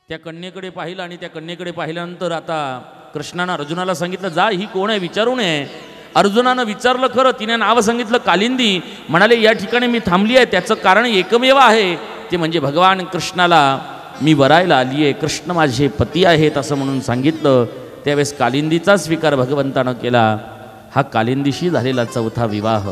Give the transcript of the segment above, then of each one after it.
त्या कन्येकडे पाहिलं आणि त्या कन्येकडे पाहिल्यानंतर आता कृष्णानं अर्जुनाला सांगितलं, जा ही कोण आहे विचारू नये. अर्जुनानं विचारलं खरं, तिने नाव सांगितलं कालिंदी. म्हणाले या ठिकाणी मी थांबली आहे त्याचं कारण एकमेव आहे, ते म्हणजे भगवान कृष्णाला मी वरायला आली आहे, कृष्ण माझे पती आहेत असं म्हणून सांगितलं. त्यावेळेस कालिंदीचा स्वीकार भगवंतानं केला. हा कालिंदीशी झालेला चौथा विवाह.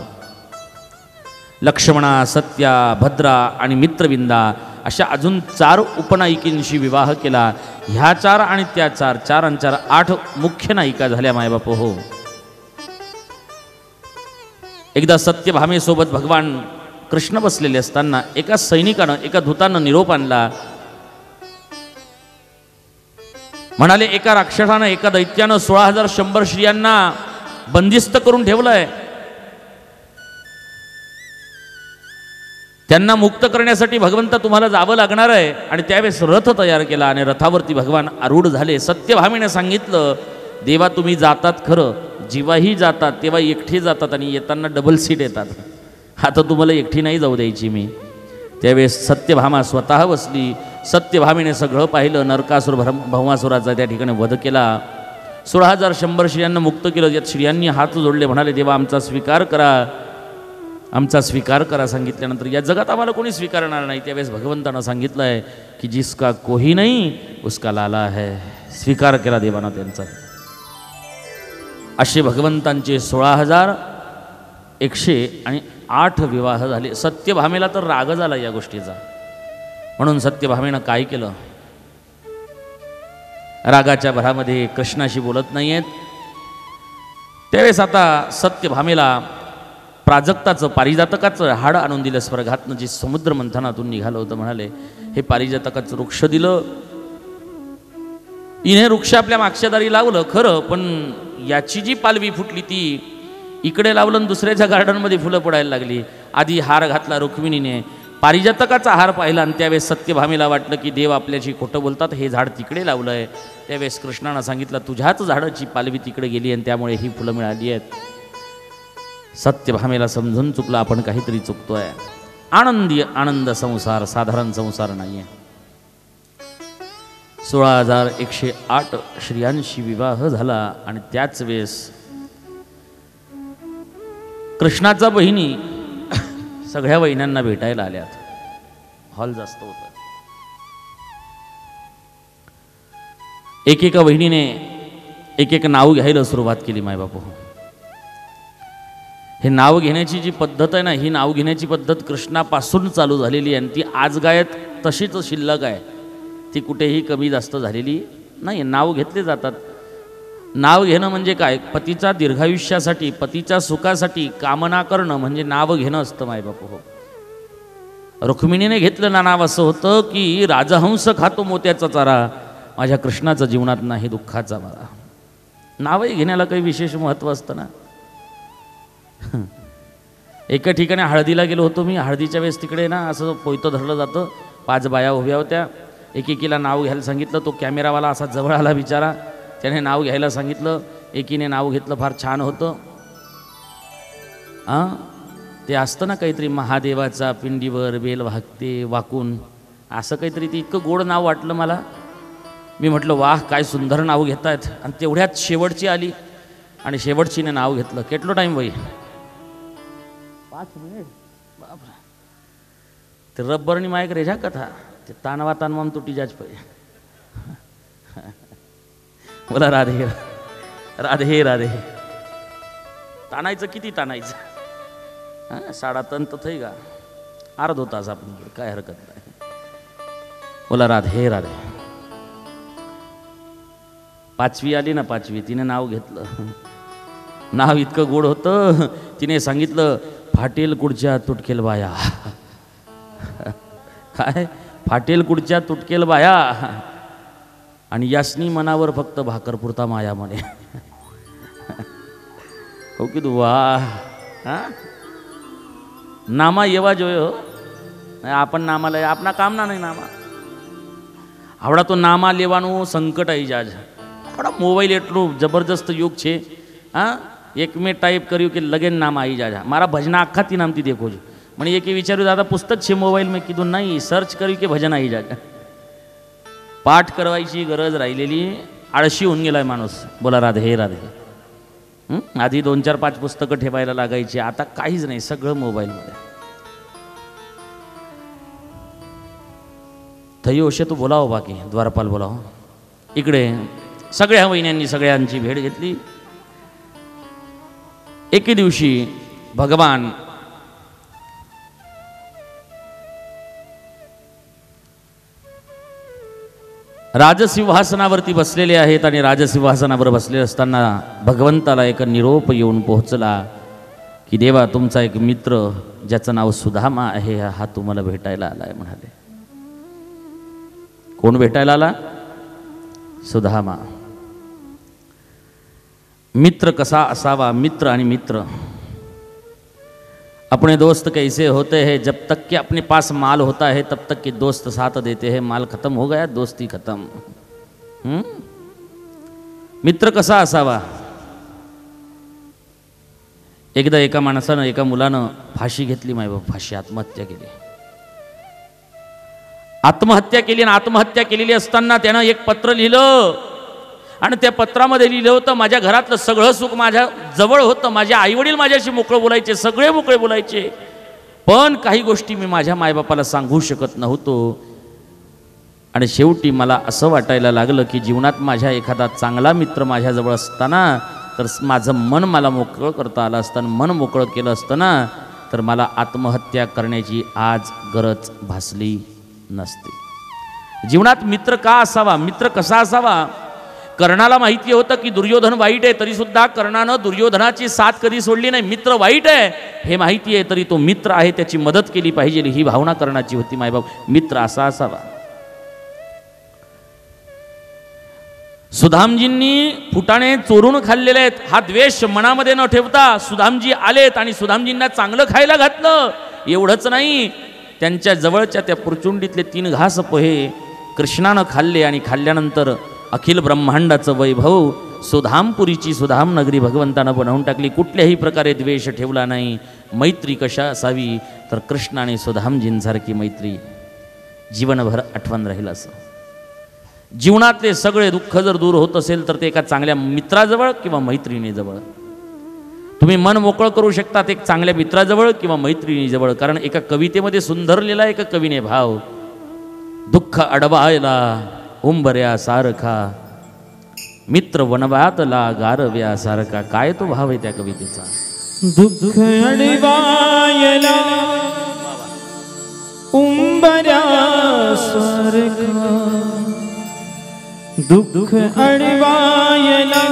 लक्ष्मणा, सत्या, भद्रा आणि मित्रविंदा अशा अजून 4 उपनायिकींशी विवाह केला. ह्या 4 आणि त्या 4, 4 आणि 4 8 मुख्य नायिका झाल्या मायबाप हो. एकदा सत्यभामेसोबत भगवान कृष्ण बसलेले असताना एका सैनिकानं, एका दूतानं निरोप आणला. म्हणाले एका राक्षसानं, एका दैत्यानं 16,100 स्त्रियांना बंदिस्त करून ठेवलंय. त्यांना मुक्त करण्यासाठी भगवंत तुम्हाला जावं लागणार आहे. आणि त्यावेळेस रथ तयार केला आणि रथावरती भगवान आरूढ झाले. सत्यभामेने सांगितलं, देवा तुम्ही जातात खरं, जेव्हाही जातात तेव्हा एकटे जातात आणि येताना डबल सीट येतात, आता तुम्हाला एकटी नाही जाऊ द्यायची मी. त्यावेळेस सत्यभामा स्वतः बसली. सत्यभामेने सगळं पाहिलं. नरकासुर भौमासुराचा त्या ठिकाणी वध केला. 16,100 स्त्रियांना मुक्त केलं. यात स्त्रियांनी हात जोडले, म्हणाले देवा आमचा स्वीकार करा, आमचा स्वीकार करा. सांगितल्यानंतर या जगात आम्हाला कोणी स्वीकारणार नाही. त्यावेळेस भगवंतानं सांगितलं आहे की जिसका कोही नाही उसका लाला है. स्वीकार केला देवानं त्यांचा. असे भगवंतांचे 16,108 विवाह झाले. सत्यभामेला तर राग झाला या गोष्टीचा. म्हणून सत्यभामेनं काय केलं, रागाच्या भरामध्ये कृष्णाशी बोलत नाही आहेत. त्यावेळेस आता सत्यभामेला प्राजक्ताचं, पारिजातकाचं हाड आणून दिलं स्वर्गातनं, जे समुद्र मंथनातून निघालं होतं. म्हणाले हे पारिजातकाचं वृक्ष दिलं. हिने वृक्ष आपल्या मागच्या दारी लावलं खरं, पण याची जी पालवी फुटली ती इकडे लावलं आणि दुसऱ्याच्या गार्डनमध्ये फुलं पडायला लागली. आधी हार घातला रुक्मिणीने, पारिजातकाचा हार पाहिला आणि त्यावेळेस सत्यभामेला वाटलं की देव आपल्याशी खोटं बोलतात, हे झाड तिकडे लावलं आहे. त्यावेळेस कृष्णानं सांगितलं तुझ्याच झाडाची पालवी तिकडे गेली आणि त्यामुळे ही फुलं मिळाली आहेत. सत्यभामेला समजून चुकलं आपण काहीतरी चुकतोय. आनंदी आनंद संसार साधारण संसार नाही आहे. 16,108 स्त्रियांशी विवाह झाला. आणि त्याच वेळेस कृष्णाचा बहिणी सगळ्या वहिन्यांना भेटायला आल्यात. हॉल जास्त होता. एकेका वहिनीने एक नाव घ्यायला सुरुवात केली. मायबापू, हे नाव घेण्याची जी पद्धत आहे ना, ही नाव घेण्याची पद्धत कृष्णापासून चालू झालेली आहे आणि ती आजगायत तशीच शिल्लक आहे. ती कुठेही कमी जास्त झालेली नाही. नाव घेतले जातात. नाव घेणं म्हणजे काय, पतीच्या दीर्घायुष्यासाठी, पतीच्या सुखासाठी कामना करणं म्हणजे नाव घेणं असतं मायबापू हो. रुक्मिणीने घेतलं ना नाव असं होतं की राजहंस खातो मोत्याचा चारा, माझ्या कृष्णाचं जीवनात नाही दुःखाचा मारा. नावही घेण्याला काही विशेष महत्त्व असतं ना. एका ठिकाणी हळदीला गेलो होतो मी. हळदीच्या वेळेस तिकडे ना असं पोयतं धरलं जातं. 5 बाया उभ्या होत्या. एकेकीला नाव घ्यायला सांगितलं. तो कॅमेरावाला असा जवळ आला बिचारा. त्याने नाव घ्यायला सांगितलं. एकीने नाव घेतलं, फार छान होतं. ते असतं ना काहीतरी, महादेवाचा पिंडीवर बेल वागते वाकून, असं काहीतरी. ते इतकं गोड नाव वाटलं मला. मी म्हटलं वाह काय सुंदर नाव घेत आहेत. आणि तेवढ्यात शेवटची आली आणि शेवटचीने नाव घेतलं. केटलो टाईम बाई, 5 मिनिट. बापरे, ते रब्बरनी मायक रेझा कथा, ते तानवा तानवाम तुटी जाच पाहिजे. बोला राधे राधे राधे. ताणायचं किती ताणायचं, 1.5 तास तर थई का, अर्धो तास आपण काय हरकत नाही. बोला राधे राधे. 5वी आली ना, 5वी, तिने नाव घेतलं. नाव इतकं गोड होतं. तिने सांगितलं फाटेल कुडच्या तुटकेल बाया. काय फाटेल कुडच्या तुटकेल बाया आणि यासनी मनावर फक्त भाकरपुरता माया म्हणे. हो की तू वा. नामा येवा जोयो, आपण नामाला આપના કામના નહીં નામા. આવડા તો નામા લેવાનું સંકટ આવી જાય. આપણા મોબાઈલ એટલું જબરજસ્ત યુગ છે હા એક મેં ટાઈપ કર્યું કે લગન નામ આવી જાય મારા ભજના આખાથી નામથી દેખો છો મને એકે વિચાર્યું દાદા પુસ્તક છે મોબાઈલ મેં કીધું નહીં સર્ચ કર્યું की भजन आई जागा पाठ करवायची गरज राहिलेली आळशी होऊन गेलाय माणूस बोला राधे राधे आधी 2 4 5 पुस्तकं ठेवायला लागायची आता काहीच नाही सगळं मोबाईलमध्ये थयो असे तो बोलावं बाकी द्वारपाल बोलावं इकडे सगळ्या वहिन्यांनी सगळ्यांची भेट घेतली एके दिवशी भगवान राजसिंहासनावरती बसलेले आहेत आणि राजसिंहासनावर बसले असताना भगवंताला एक निरोप येऊन पोहोचला की देवा तुमचा एक मित्र ज्याचं नाव सुदामा आहे हा तुम्हाला भेटायला आलाय म्हणाले कोण भेटायला आला सुदामा मित्र कसा असावा मित्र आणि मित्र अपने दोस्त कैसे होते हैं जब तक कि अपने पास माल होता है तब तक कि दोस्त साथ देते हैं माल खत्म हो गया दोस्ती खत्म मित्र कसा असावा एकदा एका माणसानं एका मुलानं फाशी घेतली मायबाप फाशी आत्महत्या केली आणि आत्महत्या केलेली असताना त्यानं एक पत्र लिहिलं आणि त्या पत्रामध्ये लिहिलं होतं माझ्या घरातलं सगळं सुख माझ्या जवळ होतं माझे आईवडील माझ्याशी मोकळं बोलायचे सगळे मोकळे बोलायचे पण काही गोष्टी मी माझ्या मायबापाला सांगू शकत नव्हतो आणि शेवटी मला असं वाटायला लागलं की जीवनात माझ्या एखादा चांगला मित्र माझ्याजवळ असताना तर माझं मन मला मोकळं करता आलं असताना मन मोकळं केलं असताना तर मला आत्महत्या करण्याची आज गरज भासली नसते जीवनात मित्र का असावा मित्र कसा असावा कर्णाला माहिती होतं की दुर्योधन वाईट आहे तरी सुद्धा कर्णानं दुर्योधनाची साथ कधी सोडली नाही मित्र वाईट आहे हे माहिती आहे तरी तो मित्र आहे त्याची मदत केली पाहिजे ही भावना कर्णाची होती मायबाप मित्र असा असावा सुदामजींनी फुटाणे चोरून खाल्लेले आहेत हा द्वेष मनामध्ये न ठेवता सुदामजी आलेत आणि सुदामजींना चांगलं खायला घातलं एवढंच नाही त्यांच्या जवळच्या त्या पुरचुंडीतले 3 घास पोहे कृष्णानं खाल्ले आणि खाल्ल्यानंतर अखिल ब्रह्मांडाचं वैभव सुधामपुरीची सुधाम नगरी भगवंतानं बनवून टाकली कुठल्याही प्रकारे द्वेष ठेवला नाही मैत्री कशा असावी तर कृष्ण आणि सुधामजींसारखी मैत्री जीवनभर आठवण राहील असं जीवनातले सगळे दुःख जर दूर होत असेल तर ते एका चांगल्या मित्राजवळ किंवा मैत्रिणीजवळ तुम्ही मन मोकळं करू शकतात एक चांगल्या मित्राजवळ किंवा मैत्रिणीजवळ कारण एका कवितेमध्ये सुंदर लिहिला एका कवीने भाव दुःख अडवायला उंबऱ्या सारखा मित्र वनवातला गारव्या सारखा काय तो भाव आहे त्या कवितेचा दुःख अडवायला उंबऱ्या सारखा दुःख अडवायला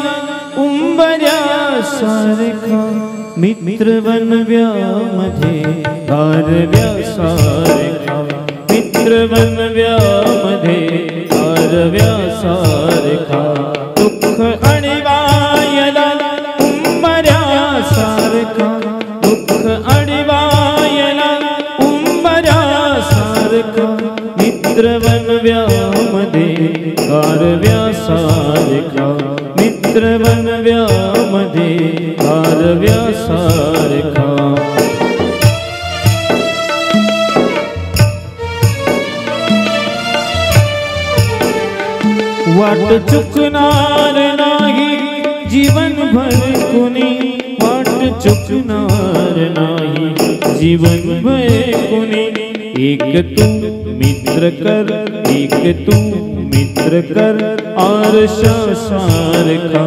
उंबऱ्या सारखा मित्र वनव्यामध्ये गारव्या सारखा मित्र वनव्यामध्ये सारखा दुःख अडवायला उंबऱ्या सारखा दुःख अडवायला उंबऱ्या सारखा मित्र वनव्यामध्ये गारव्या सारखा मित्र वनव्यामध्ये गारव्या सारखा वाट चुकणार नाही जीवन भर कुणी वाट चुकणार नाही जीवन भर कुणी एक तू मित्र कर एक तू मित्र कर आरशा सारखा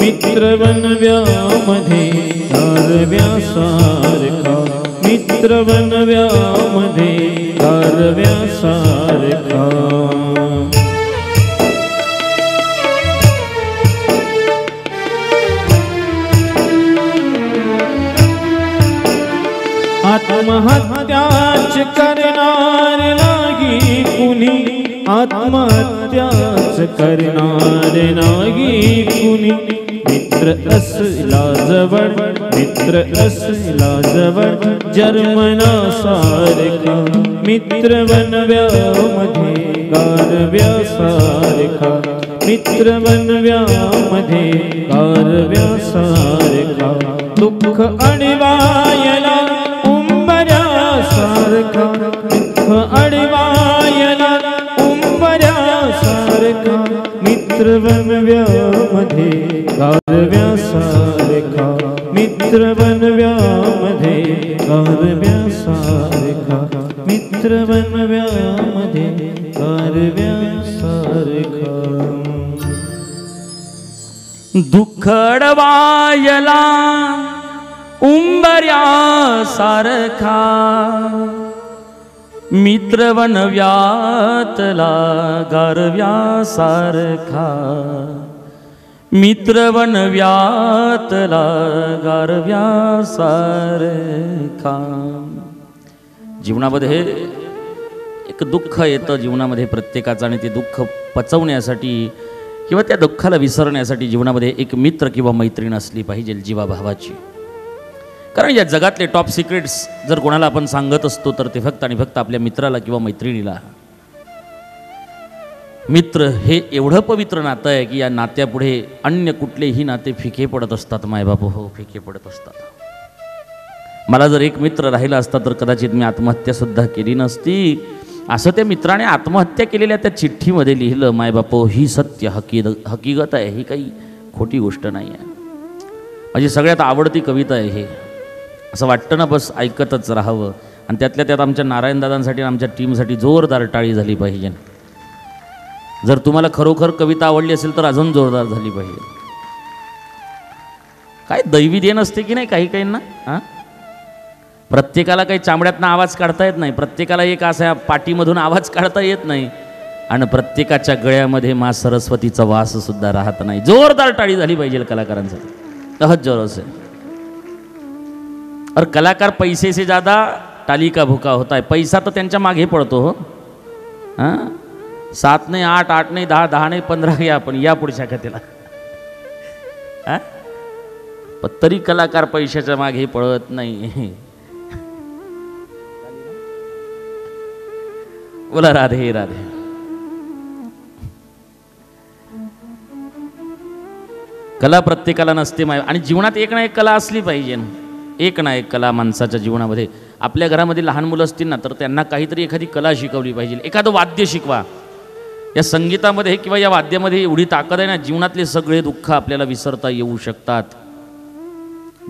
मित्र वनव्यामध्ये गारव्या सारखा मित्र वनव्यामध्ये गारव्या सारखा आत्महत्याच करणार नाही कुणी आत्महत्याच करणार नाही कुणी मित्र असला जवळ मित्र असला जवळ जर्मना सारखा मित्र वनव्यामध्ये गारव्या सारखा मित्र बनव्यामध्ये कारव्यासारखा दुःख अडवायला उंबऱ्यासारखा दुःख अडवायला उंबऱ्यासारखा मित्र बनव्यामध्ये कारव्यासारखा मित्र बनव्यामध्ये कारव्यासारखा मित्र बनव्यामध्ये कारव्यासारखा दुःख अडवायला उंबऱ्यासारखा मित्र बनव्यातला गारव्यासारखा मित्र बनव्यातला गारव्यासारखा. जीवनामध्ये एक दुःख येतं जीवनामध्ये प्रत्येकाचं, आणि ते दुःख पचवण्यासाठी किंवा त्या दुःखाला विसरण्यासाठी जीवनामध्ये एक मित्र किंवा मैत्रीण असली पाहिजे जीवाभावाची. कारण या जगातले टॉप सिक्रेट्स जर कोणाला आपण सांगत असतो तर ते फक्त आणि फक्त आपल्या मित्राला किंवा मैत्रिणीला. मित्र हे एवढं पवित्र नातं आहे की या नात्यापुढे अन्य कुठलेही नाते फिके पडत असतात. मायबाप हो, फिके पडत असतात. मला जर एक मित्र राहिला असता तर कदाचित मी आत्महत्यासुद्धा केली नसती. असं त्या मित्राने आत्महत्या केलेल्या त्या चिठ्ठीमध्ये लिहिलं. मायबाप ही सत्य हकीकत आहे, ही काही खोटी गोष्ट नाही आहे. माझी सगळ्यात आवडती कविता आहे हे. असं वाटतं ना बस ऐकतच राहावं. आणि त्यातल्या त्यात आमच्या नारायणदादांसाठी आणि आमच्या टीमसाठी जोरदार टाळी झाली पाहिजे. जर तुम्हाला खरोखर कविता आवडली असेल तर अजून जोरदार झाली पाहिजे. काय दैवी देण असते की नाही काही काहींना. हां, प्रत्येकाला काही चामड्यातनं आवाज काढता येत नाही. प्रत्येकाला एक असा पाठीमधून आवाज काढता येत नाही. आणि प्रत्येकाच्या गळ्यामध्ये मा सरस्वतीचा वास सुद्धा राहत नाही. जोरदार टाळी झाली पाहिजे कलाकारांसाठी. तहत जोर से. और कलाकार पैसे से ज़्यादा टाली का भूखा होता है. पैसा तो त्यांच्या मागे पडतो हो. हां, 7 नाही 8, 8 नाही 10, 10 नाही 15 घ्या आपण या पुढच्या कथेला. हां, पण तरी कलाकार पैशाच्या मागे पळत नाही. बोला राधे राधे. कला प्रत्येकाला नसते माय. आणि जीवनात एक ना एक कला असली पाहिजे. एक ना एक कला माणसाच्या जीवनामध्ये. आपल्या घरामध्ये लहान मुलं असतील ना तर त्यांना काहीतरी एखादी कला शिकवली पाहिजे. एखादं वाद्य शिकवा. या संगीतामध्ये किंवा या वाद्यामध्ये एवढी ताकद आहे ना, जीवनातले सगळे दुःख आपल्याला विसरता येऊ शकतात.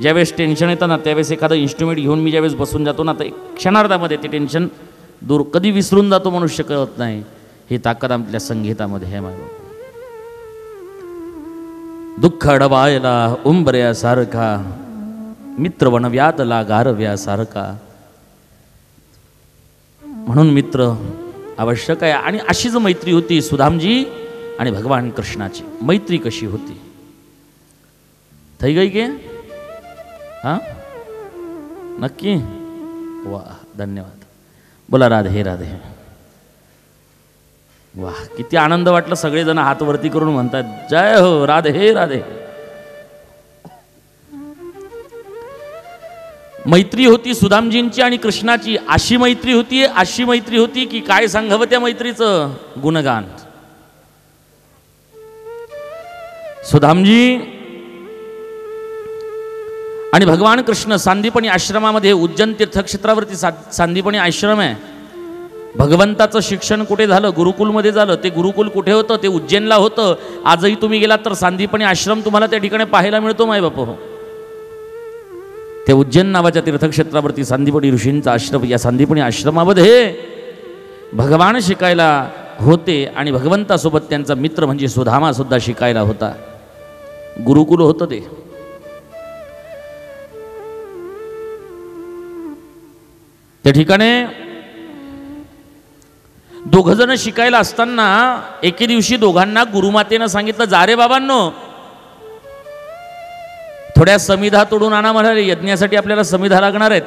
ज्यावेळेस टेन्शन येतं ना त्यावेळेस एखादं इन्स्ट्रुमेंट घेऊन मी ज्यावेळेस बसून जातो ना तर एक क्षणार्धामध्ये ते टेन्शन दूर कधी विसरून जातो मनुष्य कळत नाही. ही ताकद आपल्या संगीतामध्ये आहे माझं. दुःख अडवायला उंबऱ्यासारखा मित्र बनव्यातला गारव्यासारखा. म्हणून मित्र आवश्यक आहे. आणि अशीच मैत्री होती सुदामजी आणि भगवान कृष्णाची. मैत्री कशी होती थई गई के. हां, नक्की. वाह, धन्यवाद. बोला राधे राधे. वाह, किती आनंद वाटलं. सगळेजण हात वरती करून म्हणतात जय हो राधे राधे. मैत्री होती सुदामजींची आणि कृष्णाची. अशी मैत्री होती की काय सांगावं त्या मैत्रीचं गुणगान. सुदामजी आणि भगवान कृष्ण सांदीपणी आश्रमामध्ये, उज्जैन तीर्थक्षेत्रावरती सांदीपणी आश्रम आहे. भगवंताचं शिक्षण कुठे झालं? गुरुकुलमध्ये झालं. ते गुरुकुल कुठे होतं? ते उज्जैनला होतं. आजही तुम्ही गेलात तर सांदीपणी आश्रम तुम्हाला त्या ठिकाणी पाहायला मिळतो माय बाप हो. ते उज्जैन नावाच्या तीर्थक्षेत्रावरती सांदीपणी ऋषींचा आश्रम. या सांदीपणी आश्रमामध्ये भगवान शिकायला होते आणि भगवंतासोबत त्यांचा मित्र म्हणजे सुदामा सुद्धा शिकायला होता. गुरुकुल होतं ते. त्या ठिकाणी दोघं जण शिकायला असताना एके दिवशी दोघांना गुरुमातेनं सांगितलं जा रे बाबांनो थोड्या समिधा तोडून आणा म्हणाले. यज्ञासाठी आपल्याला समिधा लागणार आहेत.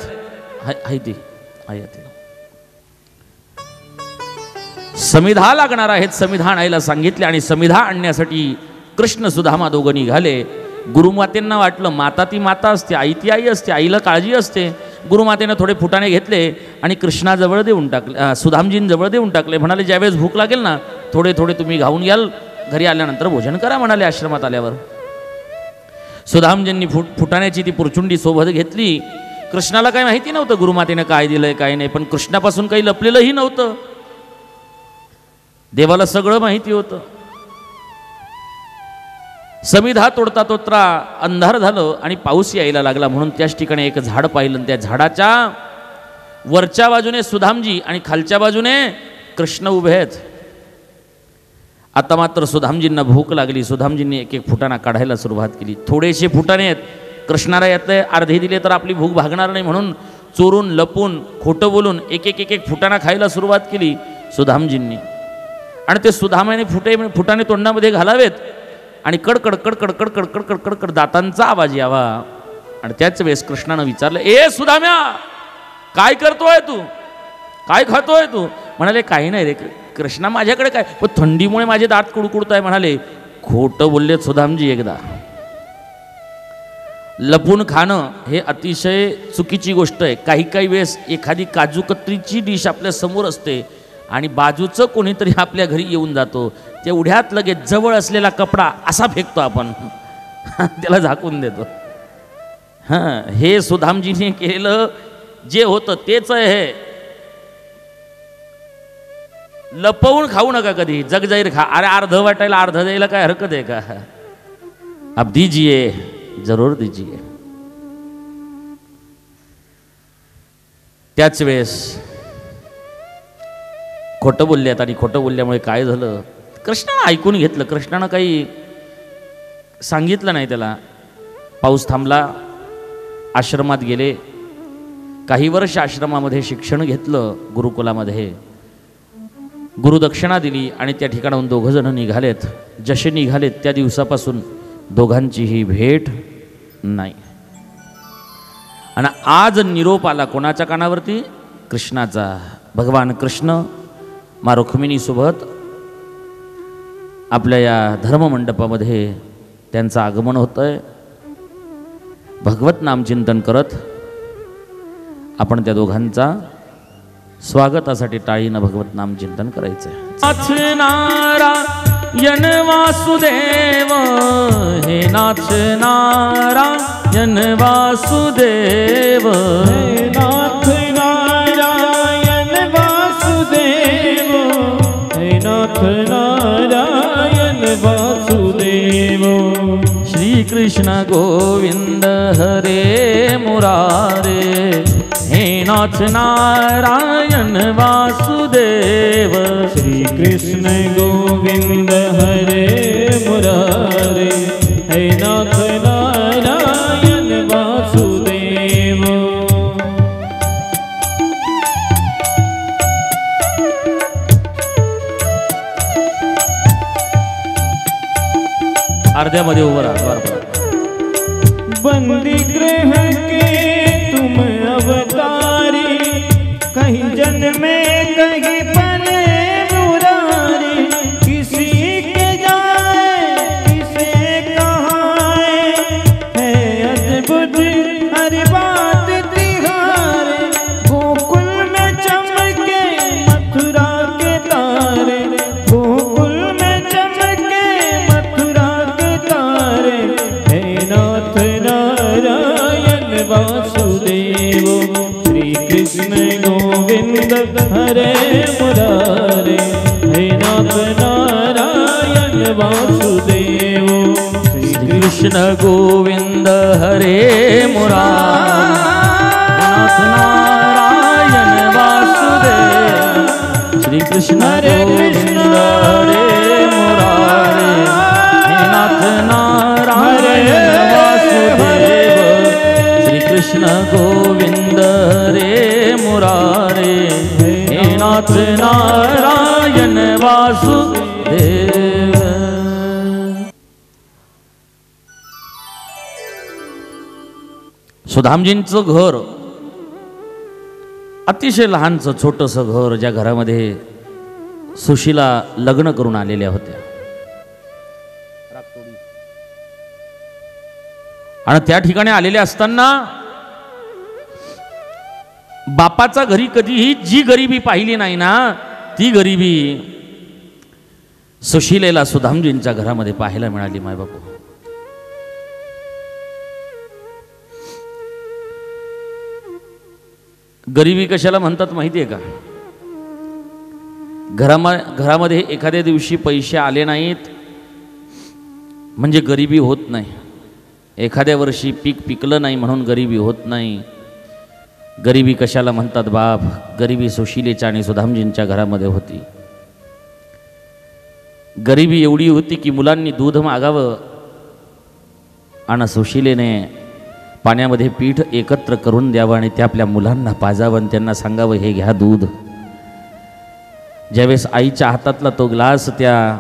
समिधा लागणार आहेत. समिधा आणायला सांगितले आणि समिधा आणण्यासाठी कृष्ण सुदामा दोघं निघाले. गुरुमातेंना वाटलं माता ती माता असते, आई ती आई असते, आईला काळजी असते. गुरुमातेनं थोडे फुटाणे घेतले आणि कृष्णाजवळ देऊन टाकले, सुदामजींजवळ देऊन टाकले. म्हणाले ज्यावेळेस भूक लागेल ना थोडे थोडे तुम्ही घाऊन घ्याल घरी आल्यानंतर भोजन करा म्हणाले आश्रमात आल्यावर. सुदामजींनी फुटाण्याची ती पुरचुंडी सोबत घेतली. कृष्णाला काय माहिती नव्हतं गुरुमातेने काय दिलंय काय नाही, पण कृष्णापासून काही लपलेलंही नव्हतं. देवाला सगळं माहिती होतं. समिधा तोडता तोत्रा अंधार झालं आणि पाऊस यायला लागला, म्हणून त्याच ठिकाणी एक झाड पाहिलं. त्या झाडाच्या वरच्या बाजूने सुदामजी आणि खालच्या बाजूने कृष्ण उभे आहेत. आता मात्र सुदामजींना भूक लागली. सुदामजींनी एक एक फुटाणा काढायला सुरुवात केली. थोडेसे फुटाणे आहेत, कृष्णाला यातले अर्धे दिले तर आपली भूक भागणार नाही, म्हणून चोरून लपून खोटं बोलून एक एक एक एक फुटाणा खायला सुरुवात केली सुदामजींनी. आणि ते सुदामाने फुटाणे तोंडामध्ये घालावेत आणि कडकड कडकड कडकड कडकड कडकड दातांचा आवाज यावा. आणि त्याच वेळेस कृष्णानं विचारलं, ए सुदाम्या, काय करतोय तू, काय खातोय तू? म्हणाले, काही नाही रे कृष्णा, माझ्याकडे काय, पण थंडीमुळे माझे दात कुडकुडत आहे म्हणाले. खोटं बोललेत सुदामजी. एकदा लपून खाणं हे अतिशय चुकीची गोष्ट आहे. काही काही वेळेस एखादी काजू कतरीची डिश आपल्या समोर असते आणि बाजूचं कोणीतरी आपल्या घरी येऊन जातो, तेवढ्यात लगेच जवळ असलेला कपडा असा फेकतो आपण, त्याला झाकून देतो. हां, हे सुदामजीने केलं जे होतं तेच आहे. हे लपवून खाऊ नका कधी, जग जाहीर खा. अरे अर्ध वाटायला अर्ध द्यायला काय हरकत आहे का? अब दीजिए, जरूर दीजिए. त्याच वेळेस खोटं बोलल्यात आणि खोटं बोलल्यामुळे काय झालं, कृष्णानं ऐकून घेतलं. कृष्णानं काही सांगितलं नाही त्याला. पाऊस थांबला, आश्रमात गेले. काही वर्ष आश्रमामध्ये शिक्षण घेतलं गुरुकुलामध्ये. गुरुदक्षिणा दिली आणि त्या ठिकाणाहून दोघं जण निघालेत. जसे निघालेत त्या दिवसापासून दोघांचीही भेट नाही. आणि आज निरोप आला कोणाच्या कानावरती? कृष्णाचा. भगवान कृष्ण मा रुक्मिणीसोबत आपल्या या धर्ममंडपामध्ये त्यांचं आगमन होतं आहे. भगवत नामचिंतन करत आपण त्या दोघांचा स्वागतासाठी टाळीनं भगवत नामचिंतन करायचं आहे. नारायण वासुदेव, हे नाथ नारायण वासुदेव, हे नाथ नारायण वासुदेव, हे नाथ नारायण वासुदेव. श्री कृष्ण गोविंद हरे मुरारे, हे नाथ नारायण वासुदेव. श्री कृष्ण गोविंद हरे मुरारे, हे नाथ नारायण वासुदेव. अर्ध्यामध्ये उभं राहा. बंदी ग्रह के तुम अवतारी, कहीं जन्म में कहीं पले मुरारी. किसी के जाए किसे कहाए, है अद्भुत हर बात तिहारे. गोकुल में चमके मथुरा के तारे, गोकुल में चमके मथुरा के तारे. हे नाथ नारायण वासुदेव, श्री कृष्ण गोविंद हरे मुरारे, हे नाथ नारायण वासुदेव. श्री कृष्ण गोविंद हरे मुरारे, नाथ नारायण वासुदेव. श्री कृष्ण गोविंद हरे मुरारे, हे नाथ नारायण वासुदेव. श्री कृष्ण गोविंद हरे मुरारे, हे नाथ नारायण वासुदेव. सुदामजींचं घर अतिशय लहानचं छोटंसं घर, ज्या घरामध्ये सुशीला लग्न करून आलेल्या होत्या. आणि त्या ठिकाणी आलेल्या असताना बापाचा घरी कधीही जी गरिबी पाहिली नाही ना, ती गरिबी सुशीलेला सुधामजींच्या घरामध्ये पाहायला मिळाली मायबापू. गरिबी कशाला म्हणतात माहिती आहे का? घरामध्ये एखाद्या दिवशी पैसे आले नाहीत म्हणजे गरिबी होत नाही. एखाद्या वर्षी पीक पिकलं नाही म्हणून गरिबी होत नाही. गरिबी कशाला म्हणतात बाप? गरिबी सुशीलेच्या आणि सुधामजींच्या घरामध्ये होती. गरिबी एवढी होती की मुलांनी दूध मागावं आणि सुशीलेने पाण्यामध्ये पीठ एकत्र करून द्यावं आणि ते आपल्या मुलांना पाजावं आणि त्यांना सांगावं हे घ्या दूध. ज्यावेळेस आईच्या हातातला तो ग्लास त्या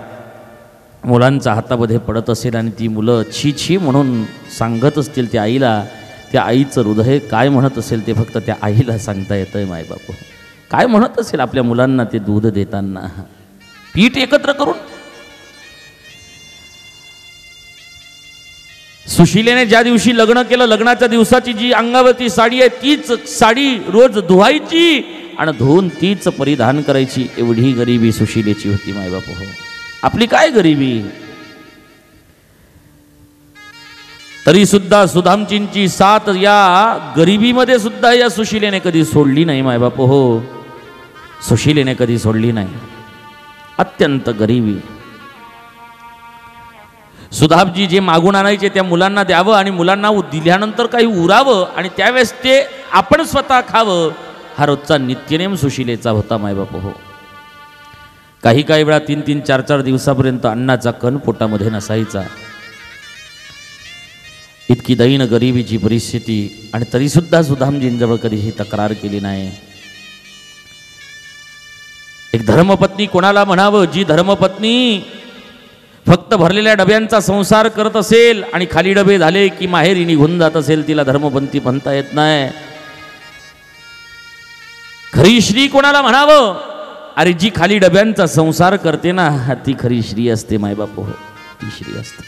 मुलांच्या हातामध्ये पडत असेल आणि ती मुलं छी छी म्हणून सांगत असतील त्या आईला, त्या आईचं हृदय काय म्हणत असेल ते फक्त त्या आईला सांगता येतंय. मायबापू काय म्हणत असेल आपल्या मुलांना ते दूध देताना पीठ एकत्र करून. सुशीलेने ज्या दिवशी लग्न केलं, लग्नाच्या दिवसाची जी अंगावरती साडी आहे तीच साडी रोज धुवायची आणि धुवून तीच परिधान करायची. एवढी गरिबी सुशीलेची होती मायबापू. हो, आपली काय गरिबी. तरी सुद्धा सुधामजींची साथ या गरिबीमध्ये सुद्धा या सुशीलेने कधी सोडली नाही मायबापू. हो, सुशीलेने कधी सोडली नाही. अत्यंत गरिबी. सुधामजी जे मागून आणायचे त्या मुलांना द्यावं आणि मुलांना दिल्यानंतर काही उरावं आणि त्यावेळेस ते आपण स्वतः खावं, हा रोजचा नित्यनेम सुशीलेचा होता मायबापू. हो, काही काही वेळा 3-3, 4-4 दिवसापर्यंत अन्नाचा कण पोटामध्ये नसायचा. इतकी दैन गरिबीची परिस्थिती आणि तरी सुद्धा सुधामजींजवळ कधीही तक्रार केली नाही. एक धर्मपत्नी कोणाला म्हणावं जी धर्मपत्नी फक्त भरलेल्या डब्यांचा संसार करत असेल आणि खाली डबे झाले की माहेरी निघून जात असेल, तिला धर्मपंथी म्हणता येत नाही. खरी श्री कोणाला म्हणावं? अरे जी खाली डब्यांचा संसार करते ना ती खरी श्री असते मायबापू. हो, ती श्री असते.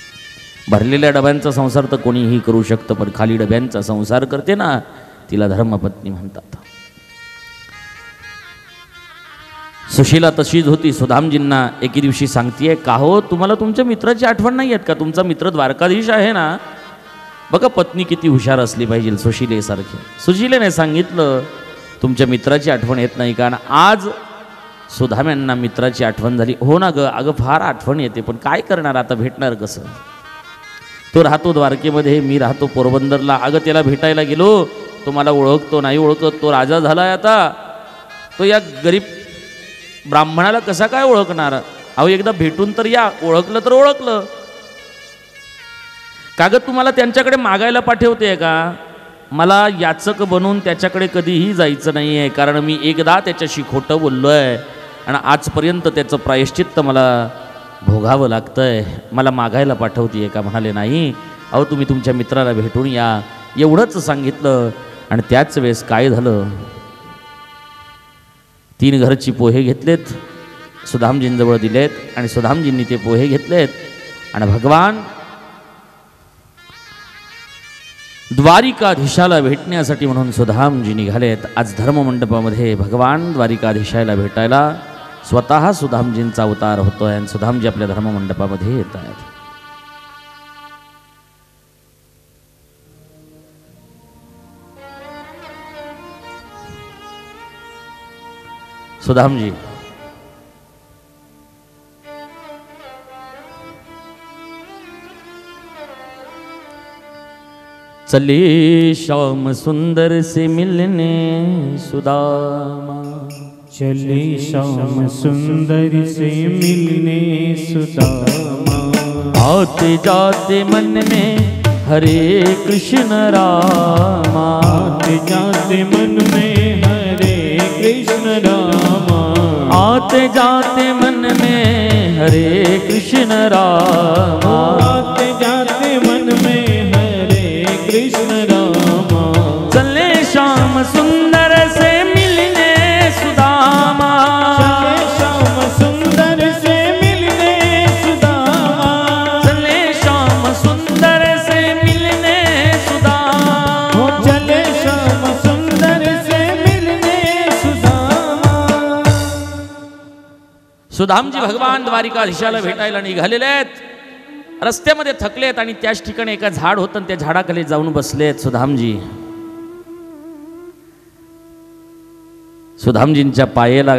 भरलेल्या डब्यांचा संसार तर कोणीही करू शकतं, पण खाली डब्यांचा संसार करते ना तिला धर्मपत्नी म्हणतात. सुशीला तशीच होती. सुधामजींना एके दिवशी सांगतीये, का हो तुम्हाला तुमच्या मित्राची आठवण नाही येत का? तुमचा मित्र द्वारकाधीश आहे ना. बघा पत्नी किती हुशार असली पाहिजे सुशीलेसारखी. सुशीलेने सांगितलं तुमच्या मित्राची आठवण येत नाही का? आणि आज सुधाम्यांना मित्राची आठवण झाली. हो ना ग, अगं फार आठवण येते, पण काय करणार आता, भेटणार कसं? तो राहतो द्वारकेमध्ये, मी राहतो पोरबंदरला. अगं त्याला भेटायला गेलो, तो मला ओळखतो नाही ओळखत, तो राजा झालाय आता, तो या गरीब ब्राह्मणाला कसा काय ओळखणार? अहो एकदा भेटून तर या, ओळखलं तर ओळखलं. कागद तुम्हाला त्यांच्याकडे मागायला पाठवते का? मला याचक बनून त्याच्याकडे कधीही जायचं नाही आहे, कारण मी एकदा त्याच्याशी खोटं बोललो आहे आणि आजपर्यंत त्याचं प्रायश्चित्त मला भोगावं लागतंय. मला मागायला पाठवते का? म्हणाले नाही, अहो तुम्ही तुमच्या मित्राला भेटून या, एवढंच सांगितलं. आणि त्याच वेळेस काय झालं, 3 घरची पोहे घेतलेत, सुधामजींजवळ दिलेत आणि सुधामजींनी ते पोहे घेतलेत आणि भगवान द्वारिकाधीशाला भेटण्यासाठी म्हणून सुधामजी निघालेत. आज धर्ममंडपामध्ये भगवान द्वारिकाधीशाला भेटायला स्वतः सुधामजींचा अवतार होतोय आणि सुधामजी आपल्या धर्ममंडपामध्ये येत आहेत. सुधामजी चले श्याम सुंदर से मिलने सुदामा, चले श्याम सुंदर से मिलने सुदामा, आते जाते मन में हरे कृष्ण रामा, आते जाते मन में हरे कृष्ण रामा, आते जाते मन में हरे कृष्ण रामा, आते जाते मन में हरे कृष्ण रामा, चले श्याम सुंदर से मिलने सुदामा, चले श्याम सुंदर से मिलने सुदामा, चले श्याम सुंदर से मिलने सुदामा, चले श्याम सुंदर से मिलने सुदामा. सुदामजी भगवान द्वारिकाधीशाला भेटायला निघालेले आहेत. रस्त्यामध्ये थकलेत आणि त्याच ठिकाणी एका झाड होतं, त्या झाडाखाली जाऊन बसलेत सुदामजी. सुदामजींच्या पायाला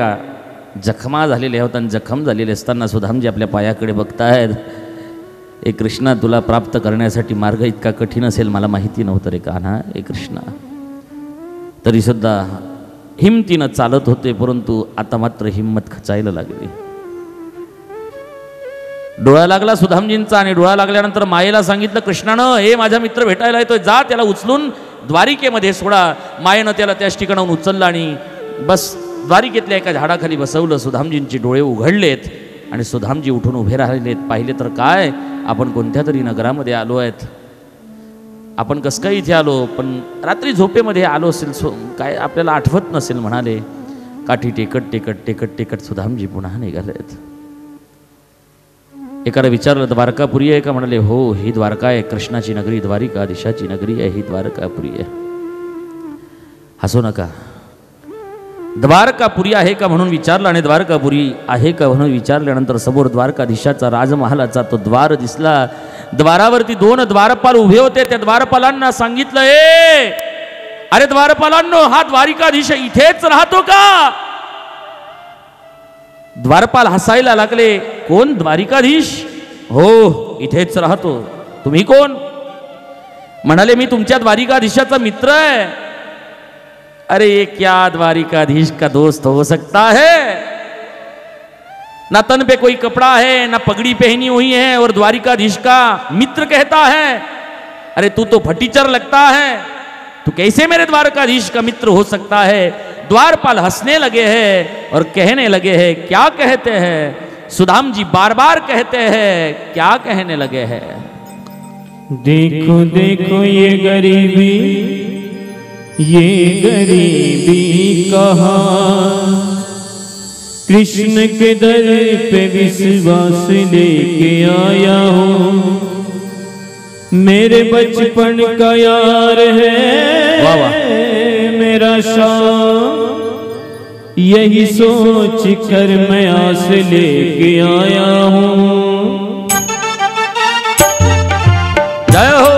जखमा झालेल्या होत्या. जखम झालेले असताना सुदामजी आपल्या पायाकडे बघतायत. ए कृष्णा, तुला प्राप्त करण्यासाठी मार्ग इतका कठीण असेल मला माहिती नव्हतं रे कान्हा. ए कृष्णा, तरी सुद्धा हिमतीनं चालत होते, परंतु आता मात्र हिम्मत खचायला लागली. डोळा लागला सुदामजींचा आणि डोळा लागल्यानंतर मायेला सांगितलं, कृष्णानं हे माझा मित्र भेटायला येतोय, जा त्याला उचलून द्वारिकेमध्ये सोडा. मायेनं त्याला त्याच ठिकाणाहून उचललं आणि बस द्वारिकेतल्या एका झाडाखाली बसवलं. सुदामजींचे डोळे उघडलेत आणि सुदामजी उठून उभे राहिलेत. पाहिले तर काय, आपण कोणत्या तरी नगरामध्ये आलो आहेत. आपण कसं काय इथे आलो, पण रात्री झोपेमध्ये आलो असेल, काय आपल्याला आठवत नसेल म्हणाले. काठी टेकट टेकट टेकट टेकट सुदामजी पुन्हा निघालेत. एकाला विचारलं, द्वारकापुरी आहे का? म्हणाले, हो, ही द्वारका आहे, कृष्णाची नगरी, द्वारिकाधीशाची नगरी आहे, ही द्वारकापुरी आहे. हसू नका. द्वारकापुरी आहे का म्हणून विचारलं आणि द्वारकापुरी आहे का म्हणून विचारल्यानंतर समोर द्वारकाधीशाचा राजमहालाचा तो द्वार दिसला. द्वारावरती 2 द्वारपाल उभे होते. त्या द्वारपालांना सांगितलं, अरे द्वारपालांनो, हा द्वारिकाधीश इथेच राहतो का? द्वारपाल हसायला लागले. कोण? द्वारिकाधीश? हो, इथेच राहतो. तुम्ही कोण? म्हणाले, मी तुमच्या द्वारिकाधीशाचा मित्र आहे. अरे ये क्या द्वारिकाधीश का दोस्त हो सकता है? ना तन पे कोई कपड़ा है, ना पगड़ी पहनी हुई है, और द्वारिकाधीश का मित्र कहता है? अरे तू तो फटीचर लगता है, तू कैसे मेरे द्वारकाधीश का मित्र हो सकता है? द्वारपाल हंसने लगे हैं और कहने लगे हैं, क्या कहते हैं? सुदाम जी बार बार कहते हैं, क्या कहने लगे हैं? देखो देखो ये गरीबी कहाँ, कृष्ण के दर पे विश्वास लेके आया हूँ, मेरे बचपन का यार है वाह वाह। मेरा शाम, यही सोच कर मैं आस लेके आया हूँ। जय हो।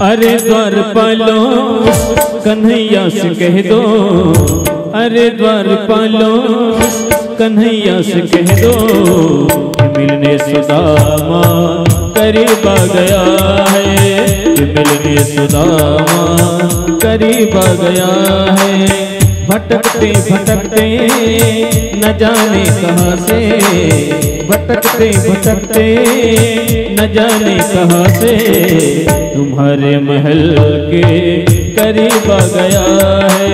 अरे द्वारपालो कन्हैया से कह दो, अरे द्वारपालो कन्हैया से कह दो, मिलने सुदामा करीब आ गया है, मिलने सुदामा करीब आ गया है। भटकते भटकते न जाने कहाँ से, भटकते भटकते न जाने कहाँ से, तुम्हारे महल के करीब आ गया है,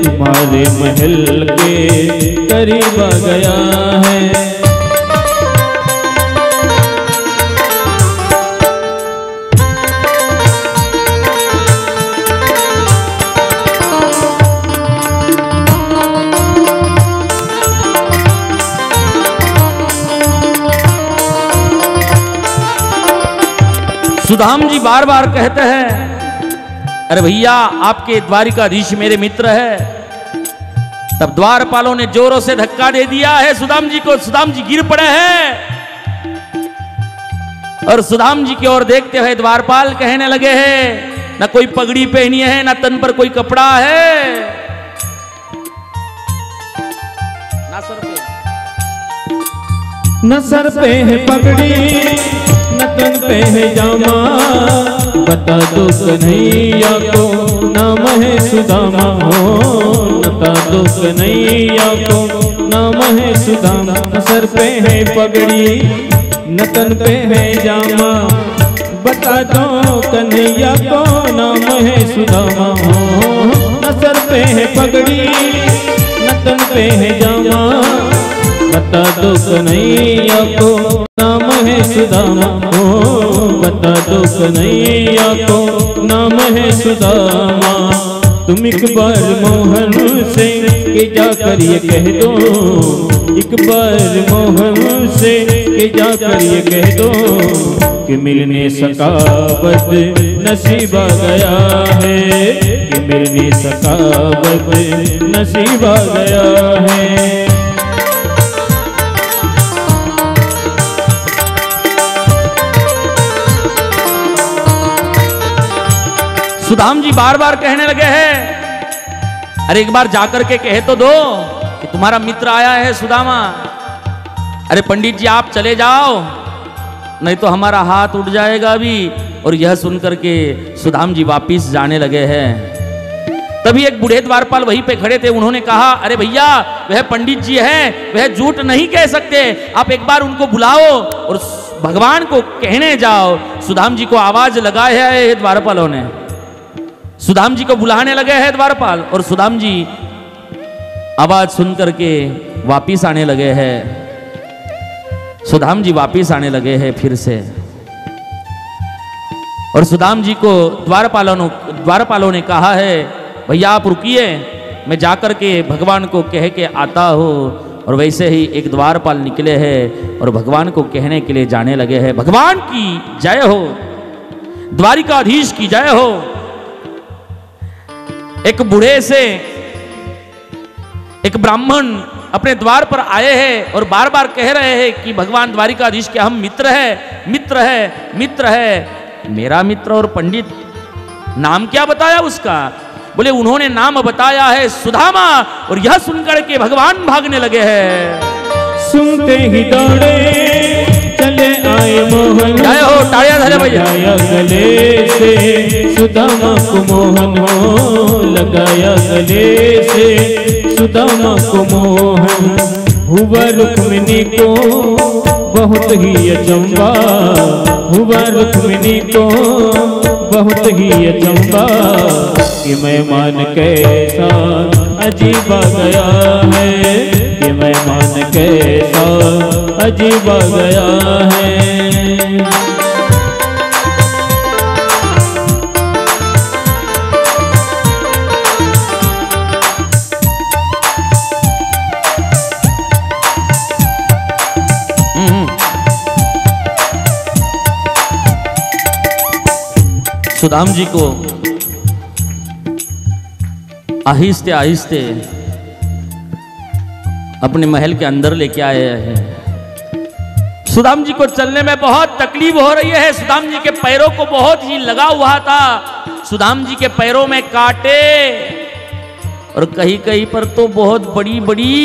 तुम्हारे महल के करीब आ गया है। सुदाम जी बार बार कहते हैं, अरे भैया आपके द्वारिकाधीश मेरे मित्र है। तब द्वारपालों ने जोरों से धक्का दे दिया है सुदाम जी को, सुदाम जी गिर पड़े हैं और सुदाम जी की ओर देखते हुए द्वारपाल कहने लगे हैं, ना कोई पगड़ी पहनी है, ना तन पर कोई कपड़ा है, ना सर पे, न सर पे है पगड़ी न तन पे है जामा, बता दो कन्हैया को नाम है सुदामा, हो बता दो कन्हैया को नाम है सुदामा। न सर पे है पगड़ी न तन पे है जामा, बता दो कन्हैया को नाम है सुदामा, हो न सर पे है पगड़ी न तन पे है जामा, बता दो कन्हैया को नाम है सुदामा, ओ बता दो कन्हैया को नाम है सुदामा। तुम एक बार मोहन से के जाकर ये कह दो, एक बार मोहन से के जाकर ये कह दो, कि मिलने सकावत नसीब आ गया है, कि फिरने सकावत नसीब आ गया है। सुदाम जी बार बार कहने लगे हैं, अरे एक बार जाकर के कह तो दो कि तुम्हारा मित्र आया है सुदामा। अरे पंडित जी आप चले जाओ, नहीं तो हमारा हाथ उठ जाएगा अभी। और यह सुनकर के सुदाम जी वापिस जाने लगे हैं। तभी एक बूढ़े द्वारपाल वहीं पे खड़े थे। उन्होंने कहा, अरे भैया वह पंडित जी हैं, वह झूठ नहीं कह सकते, आप एक बार उनको बुलाओ और भगवान को कहने जाओ। सुदाम जी को आवाज लगाया है द्वारपालों ने, सुदाम जी को बुलाने लगे हैं द्वारपाल, और सुदाम जी आवाज सुन करके वापिस आने लगे हैं। सुदाम जी वापिस आने लगे हैं फिर से, और सुदाम जी को द्वारपालों ने कहा है, भैया आप रुकिए, मैं जाकर के भगवान को कह के आता हूँ। और वैसे ही एक द्वारपाल निकले हैं और भगवान को कहने के लिए जाने लगे हैं, भगवान की जय हो, द्वारिकाधीश की जय हो। एक बूढ़े से एक ब्राह्मण अपने द्वार पर आए हैं और बार बार कह रहे हैं कि भगवान द्वारिकाधीश के हम मित्र है, मित्र है, मित्र है। मेरा मित्र और पंडित, नाम क्या बताया उसका? बोले उन्होंने नाम बताया है सुदामा। और यह सुनकर के भगवान भागने लगे हैं। सुनते ही दौड़े चले आए मोहन, जय हो, तालियां धरे भैया। गले से सुदामा को मोहन हो, लगाया गले से सुदामा को मोहन। हुआ रुक्मिणी को बहुत ही अचंबा, हुआ रुक्मिणी को बहुत ही अचंबा, कि मेहमान कैसा अजीब आ गया है, कि मेहमान कैसा अजीब आ गया है। सुदाम जी को आहिस्ते आहिस्ते अपने महल के अंदर लेके आए हैं। सुदाम जी को चलने में बहुत तकलीफ हो रही है। सुदाम जी के पैरों को बहुत ही लगा हुआ था। सुदाम जी के पैरों में कांटे और कहीं कहीं पर तो बहुत बड़ी बड़ी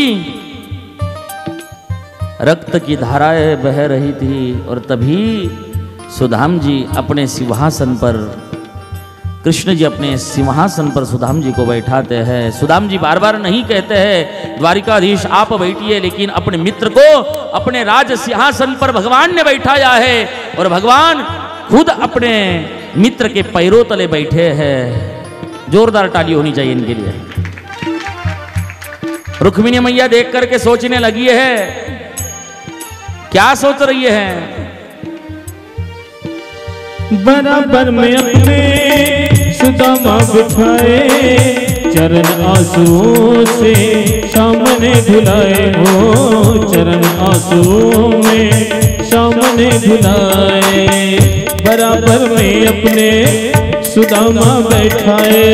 रक्त की धाराएं बह रही थी। और तभी सुदाम जी अपने सिंहासन पर, कृष्ण जी अपने सिंहासन पर सुदाम जी को बैठाते हैं। सुदाम जी बार बार नहीं कहते हैं द्वारिकाधीश आप बैठिए, लेकिन अपने मित्र को अपने राज सिंहासन पर भगवान ने बैठाया है और भगवान खुद अपने मित्र के पैरों तले बैठे हैं। जोरदार ताली होनी चाहिए इनके लिए। रुक्मिणी मैया देख करके सोचने लगी है, क्या सोच रही है? बराबर में अपने सुदामा बिठाए, चरण आंसुओं से सामने धुलाए हो, चरण आंसुओं में सामने धुलाए। बराबर में अपने सुदामा बैठाए,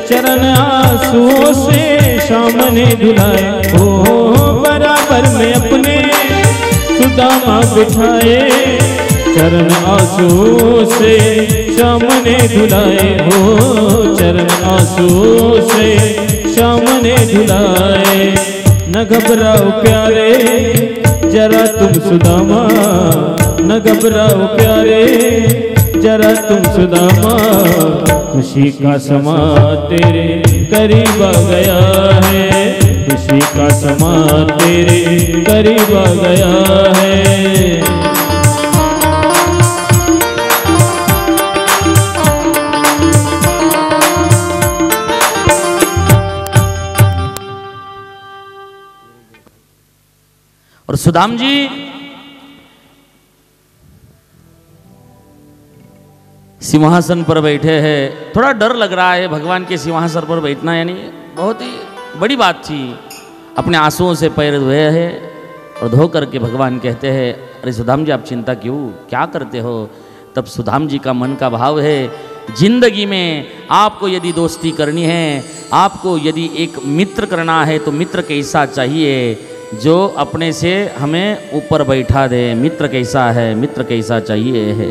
चरण आंसुओं से सामने धुलाए हो। बराबर में अपने सुदामा बिठाए, चरण आंसुओं से सामने धुलाए हो, चरण आंसुओं से सामने धुलाए। न घबराओ प्यारे जरा तुम सुदामा, न घबराओ प्यारे जरा तुम सुदामा, खुशी का समा तेरे करीब आ गया है, खुशी का समा तेरे करीब आ गया है। और सुदाम जी सिंहासन पर बैठे हैं। थोड़ा डर लग रहा है भगवान के सिंहासन पर बैठना, यानी बहुत ही बड़ी बात थी। अपने आंसुओं से पैर धोए हैं और धो करके भगवान कहते हैं, अरे सुदाम जी आप चिंता क्यों, क्या करते हो? तब सुदाम जी का मन का भाव है, जिंदगी में आपको यदि दोस्ती करनी है, आपको यदि एक मित्र करना है तो मित्र कैसा चाहिए, जो अपने से हमें ऊपर बैठा दे। मित्र कैसा है, मित्र कैसा चाहिए है।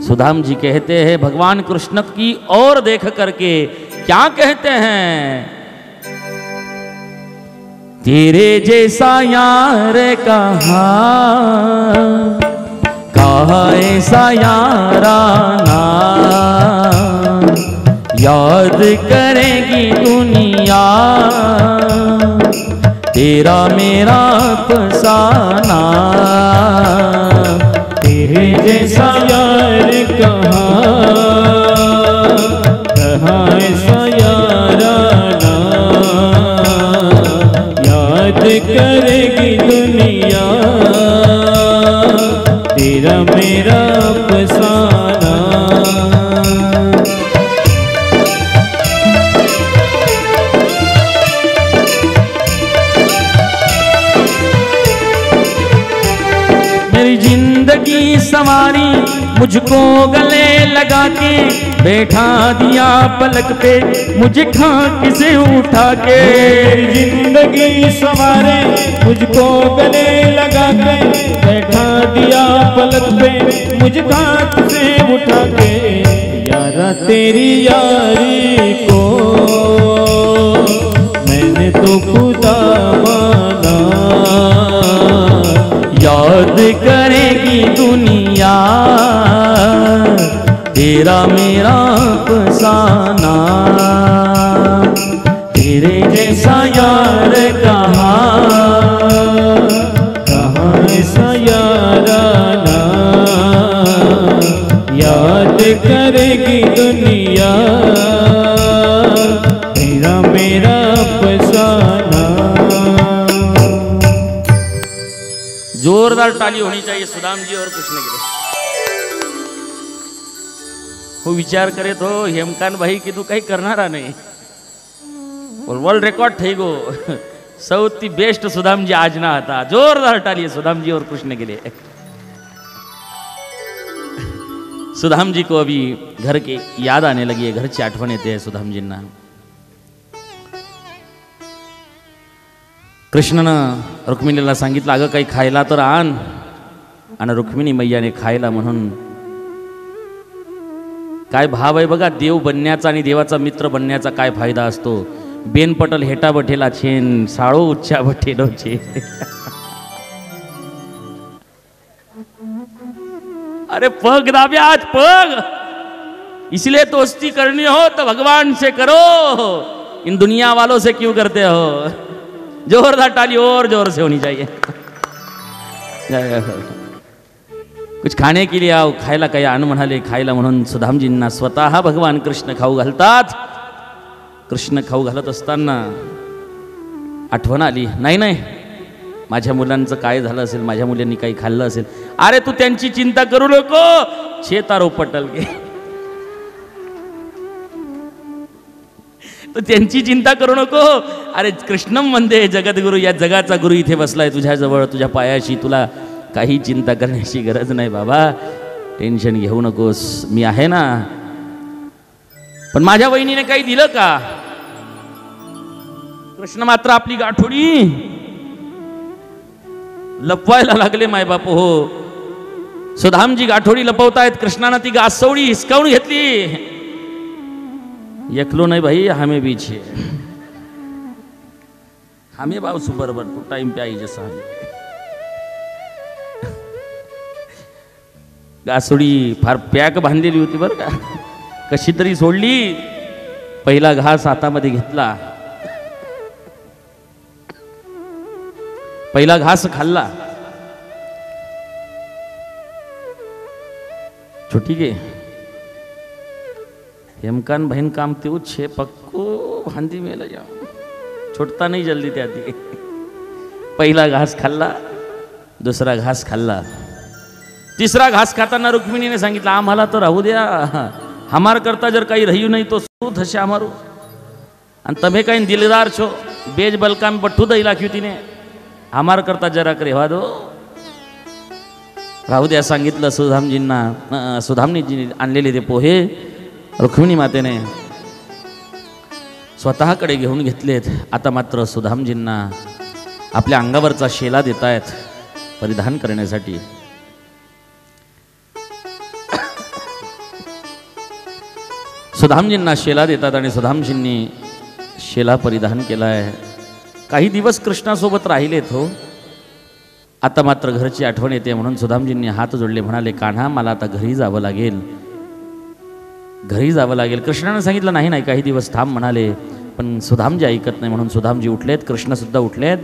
सुदाम जी कहते हैं भगवान कृष्ण की ओर देख करके क्या कहते हैं, तेरे जैसा यार कहाँ ऐसा याराना, याद करेगी दुनिया तेरा मेरा अफसाना। तेरे जैसा यार कहाँ ऐसा याराना, याद करेगी दुनिया तेरा मेरा अफसाना। मेरी जिंदगी संवारी मुझको गले लगा के, बैठा दिया पलक पे मुझे खाक से उठा के। जिंदगी संवारे मुझको गले लगा के, बैठा दिया पलक पे मुझे खाक से उठा के। यारा तेरी यारी को मैंने तो खुदा माना, याद करेगी दुनिया तेरा मेरा अफसाना। तेरे जैसा यार कहाँ ऐसा याराना, याद करेगी दुनिया तेरा मेरा अफसाना। जोरदार ताली होनी चाहिए सुदाम जी और कृष्ण के लिए। वो विचार करे तो हेमकांत भाई की तू काही करणारा नाही, वर्ल्ड रेकॉर्ड થઈ ગયો। સૌથી બેસ્ટ સુદામ जी आज ना था। जोरदार ताली है सुदाम जी और कृष्ण के लिए। सुदाम जी को अभी घर की याद आने लगी है, घर की आठवण येते है सुदाम जींना। कृष्णानं रुक्मिणीला सांगितलं अगं काही खायला तर आण, आणि रुक्मिणी मैयाने खायला म्हणून काय भाव आहे बघा, देव बनण्याचा आणि देवाचा मित्र बनण्याचा काय फायदा असतो। बेन पटल हेटा बठेला छेन, साळो उच्चा बठेलो छे। अरे पग दाबे आज पग, इसलिए दोस्ती करनी हो तो भगवान से करो, इन दुनिया वालों से क्यों करते हो। जोरदार ताली और जोर से होनी चाहिए। कुछ खाने के लिए आओ, खायला काही आण म्हणाले। खायला म्हणून सुदामजींना स्वतः भगवान कृष्ण खाऊ घालतात। कृष्ण खाऊ घालत असताना आठवण आली, नाही नाही माझ्या मुलांचं काय झालं असेल, माझ्या मुलांनी काही खाल्लं असेल। अरे तू त्यांची चिंता करू नको, छे तारो पटल के, तो त्यांची चिंता करू नको। अरे कृष्णम वंदे जगद्गुरु, या जगाचा गुरु इथे बसलाय तुझ्या जवळ, तुझ्या पायाशी, तुला काही चिंता करण्याची गरज नाही बाबा, टेन्शन घेऊ नकोस, मी आहे ना। पण माझ्या वहिनीने काही दिलं का? कृष्ण मात्र आपली गाठोडी लपवायला लागले मायबाप हो। सुदामजी गाठोडी लपवतायत, कृष्णानं ती गासवडी हिसकावून घेतली। एकलो नहीं भाई, हमें भी छे, हमें बाबू बरोबर तू टाइम पे आई जसा। गासोडी फार पॅक बांधलेली होती बरं का, कशी तरी सोडली। पहिला घास हातामध्ये घेतला, पहिला घास खाल्ला। छोटी के हेमकांत बहन काम ते छे पक्को हांदी में ले जाओ, छोड़ता नहीं जल्दी त्याती। पहिला घास खाल्ला, दुसरा घास खाल्ला, तीसरा घास खाताना रुक्मिणीने सांगितलं आम्हाला तर राहू द्या, हमार करता जर काही रह्यू नहीं तो શું થશે અમારું, અને તમે કઈ દિલદાર છો, બેજ બલકામ બઠ્ઠું દઈ નાખ્યું તીને, हमार करता जरा રહેવા दो। राहू द्या सांगितलं सुधामजींना. सुधामनीजी आणलेले ते पोहे रुक्मिणी मातेने स्वतःकडे घेऊन घेतलेत. आता मात्र सुधामजींना आपल्या अंगावरचा शेला देत आहेत परिधान करण्यासाठी. सुधामजींना शेला देतात आणि सुधामजींनी शेला परिधान केलाय. काही दिवस कृष्णासोबत राहिलेत हो. आता मात्र घरची आठवण येते म्हणून सुधामजींनी हात जोडले, म्हणाले कान्हा मला आता घरी जावं लागेल, घरी जावं लागेल. कृष्णाने सांगितलं नाही नाही काही दिवस थांब म्हणाले, पण सुधामजी ऐकत नाही म्हणून सुधामजी उठलेत, कृष्णसुद्धा उठलेत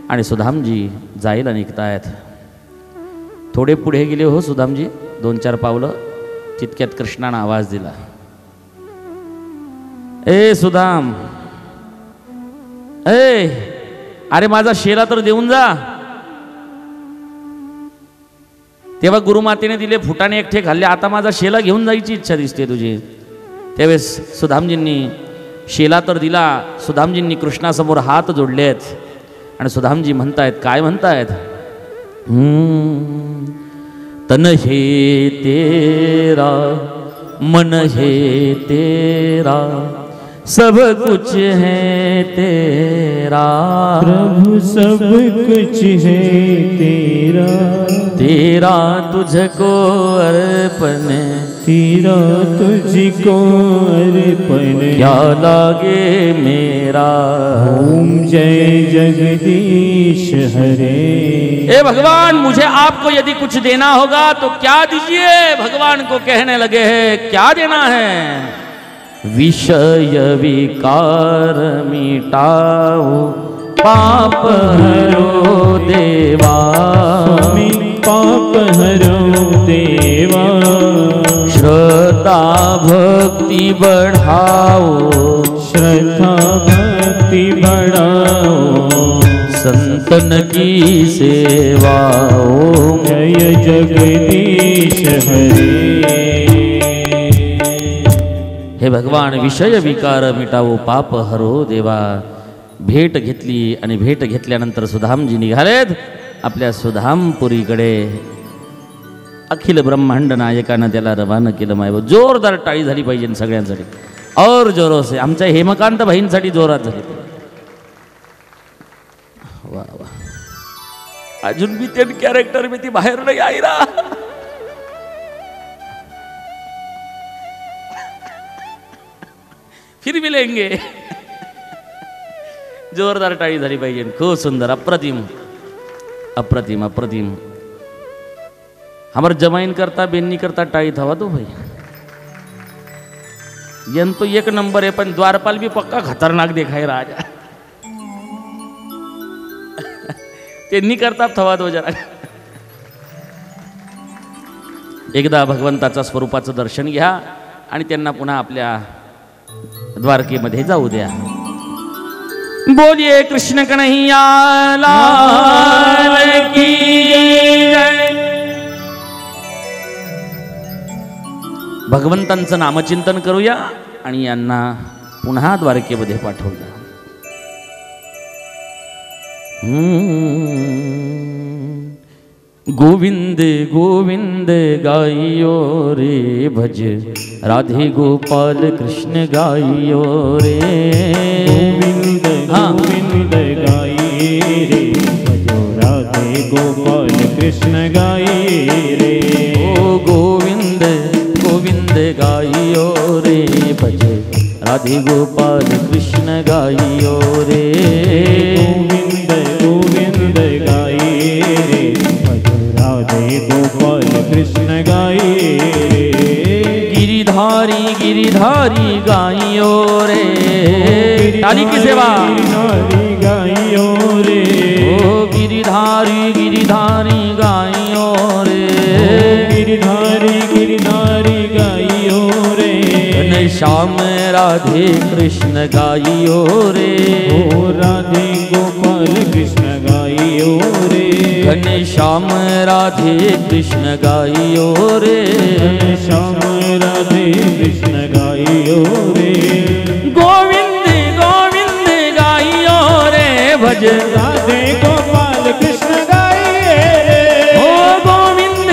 आणि सुधामजी जायला निघतायत. थोडे पुढे गेले हो सुधामजी, 2-4 पावलं, तितक्यात कृष्णाने आवाज दिला, ए सुधाम, ए अरे माझा शेला तर देऊन जा. तेव्हा गुरुमातेने दिले फुटाने एकठे खाल्ले, आता माझा शेला घेऊन जायची इच्छा दिसते तुझी. त्यावेळेस सुधामजींनी शेला तर दिला. सुधामजींनी कृष्णासमोर हात जोडलेत आणि सुधामजी म्हणतायत, काय म्हणतायत, तन हे तेरा मन है तेरा सब कुछ है तेरा, प्रभु सब कुछ है तेरा, तेरा तुझको अर्पण, तेरा तुझको अर्पण, क्या लागे मेरा. ओम जय जगदीश हरे. ए भगवान मुझे आपको यदि कुछ देना होगा तो क्या दीजिए. भगवान को कहने लगे हैं क्या देना है. विषय विकार मिटाओ पाप हरो देवा, पाप हरो देवा, श्रद्धा भक्ति बढ़ाओ, श्रद्धा भक्ति बढ़ाओ, संतन की सेवा. ओम जय जगदीश हरे. हे भगवान विषय विकार मिटावो पाप हरो देवा. भेट घेतली आणि भेट घेतल्यानंतर सुधामजी निघालेत आपल्या सुधामपुरीकडे. अखिल ब्रह्मांड नायकानं त्याला रवाना केलं. माय जोरदार टाळी झाली पाहिजे सगळ्यांसाठी, और जोरो से. आमच्या हेमकांत भाईंसाठी जोरात झाली. वा वा, अजून बी ते कॅरेक्टर मी ती बाहेर नाही आईरा. फिर मिलेंगे. जोरदार टाळी झाली पाहिजे. खूप सुंदर, अप्रतिम अप्रतिम अप्रतिम. हमार जमाइन करता बेननी करता टाळी थवा तो भाई. यन तो एक नंबर है, पण द्वारपाल भी पक्का खतरनाक देखाय राजा. त्यांनी करता थवा तो जरा. एकदा भगवंताचा स्वरूपाचं दर्शन घ्या आणि त्यांना पुन्हा आपल्या द्वारकेमध्ये जाऊ द्या. बोलिए कृष्ण कन्हैया लाल की जय. भगवंतांचं नामचिंतन करूया आणि यांना पुन्हा द्वारकेमध्ये पाठवूया. गोविंद गोविंद गाइयो रे भज, राधे गोपाल कृष्ण गाइयो रे. गोविंद गोविंद गाइए रे भजो, राधे गोपाल कृष्ण गाइए रे. ओ गोविंद गोविंद गाइयो रे भज, राधे गोपाल कृष्ण गाइयो रे. गोविंद गोविंद गाइए रे भजो, राधे गोपाल कृष्ण गाइए रे. गिरिधारी गिरिधारी गाइयो रे. ताली की सेवा. गिरिधारी गाइयो रे. ओ गिरिधारी गिरिधारी गाइयो रे. गिरिधारी गिरिधारी गाइयो रे. श्याम राधे कृष्ण गाइयो रे. ओ राधे गोपाल कृष्ण गाइयो रे. घनश्याम राधे कृष्ण गाइयो रे. श्याम राधे कृष्ण गाइयो रे. गोविंद गोविंद गाइयो रे भज, राधे गोपाल कृष्ण गाइए रे. ओ गोविंद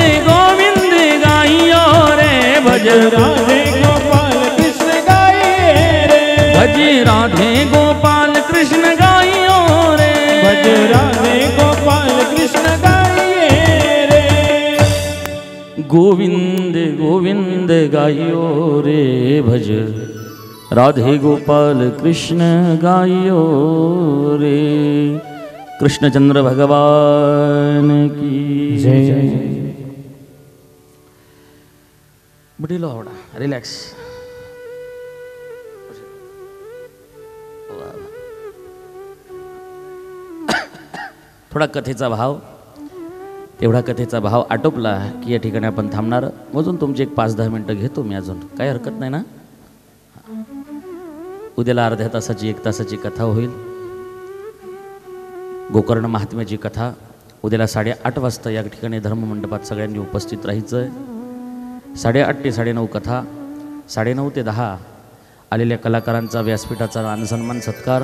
गोविंद गोविंद गाइयो रे भज, राधे गोपाल कृष्ण गाइयो रे। कृष्णचंद्र भगवान की जय। बुडीलो आवडा, रिलॅक्स। थोडा कथेचा भाव, तेवढा कथेचा भाव आटोपला की या ठिकाणी आपण थांबणार। अजून तुमची एक 5-10 मिनटं घेतो मी, अजून काही हरकत नाही ना। उद्याला अर्ध्या तासाची 1 तासाची कथा होईल, गोकर्ण महात्म्याची कथा। उद्याला 8:30 वाजता या ठिकाणी धर्ममंडपात सगळ्यांनी उपस्थित राहायचं आहे। 8:30 ते 9:30 कथा, 9:30 ते 10 आलेल्या कलाकारांचा व्यासपीठाचा मानसन्मान सत्कार,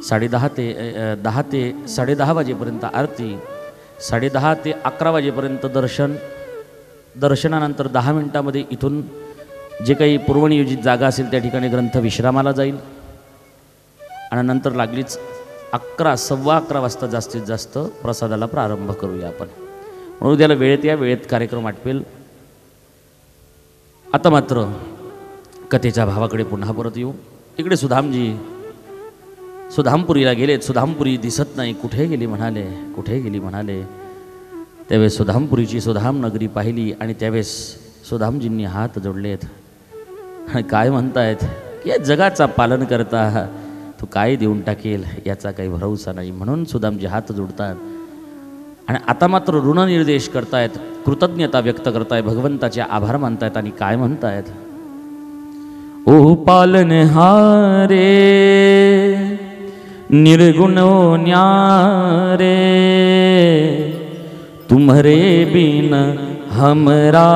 10:30 ते 10:30 वाजेपर्यंत आरती, 10:30 ते 11 वाजेपर्यंत दर्शन। दर्शनानंतर 10 मिनिटांमध्ये इथून जे काही पूर्वनियोजित जागा असेल त्या ठिकाणी ग्रंथ विश्रामाला जाईल आणि नंतर लागलीच 11-11:15 वाजता जास्तीत जास्त प्रसादाला प्रारंभ करूया आपण। म्हणून उद्याला वेळेत या, वेळेत कार्यक्रम आटपेल। आता मात्र कथेच्या भावाकडे पुन्हा परत येऊ। इकडे सुदामजी सुदामपुरीला गेलेत। सुदामपुरी दिसत नाही, कुठे गेली म्हणाले, कुठे गेली म्हणाले। त्यावेळेस सुदामपुरीची सुदाम नगरी पाहिली आणि त्यावेळेस सुदामजींनी हात जोडलेत आणि काय म्हणतायत की या जगाचा पालन करता तू काय देऊन टाकेल याचा काही भरवसा नाही। म्हणून सुदामजी हात जोडतात आणि आता मात्र ऋणनिर्देश करतायत, कृतज्ञता व्यक्त करतायत, भगवंताचे आभार मानतायत आणि काय म्हणतायत, ओ पालनहारे निर्गुणो न्यारे, तुम्हारे बिन हमरा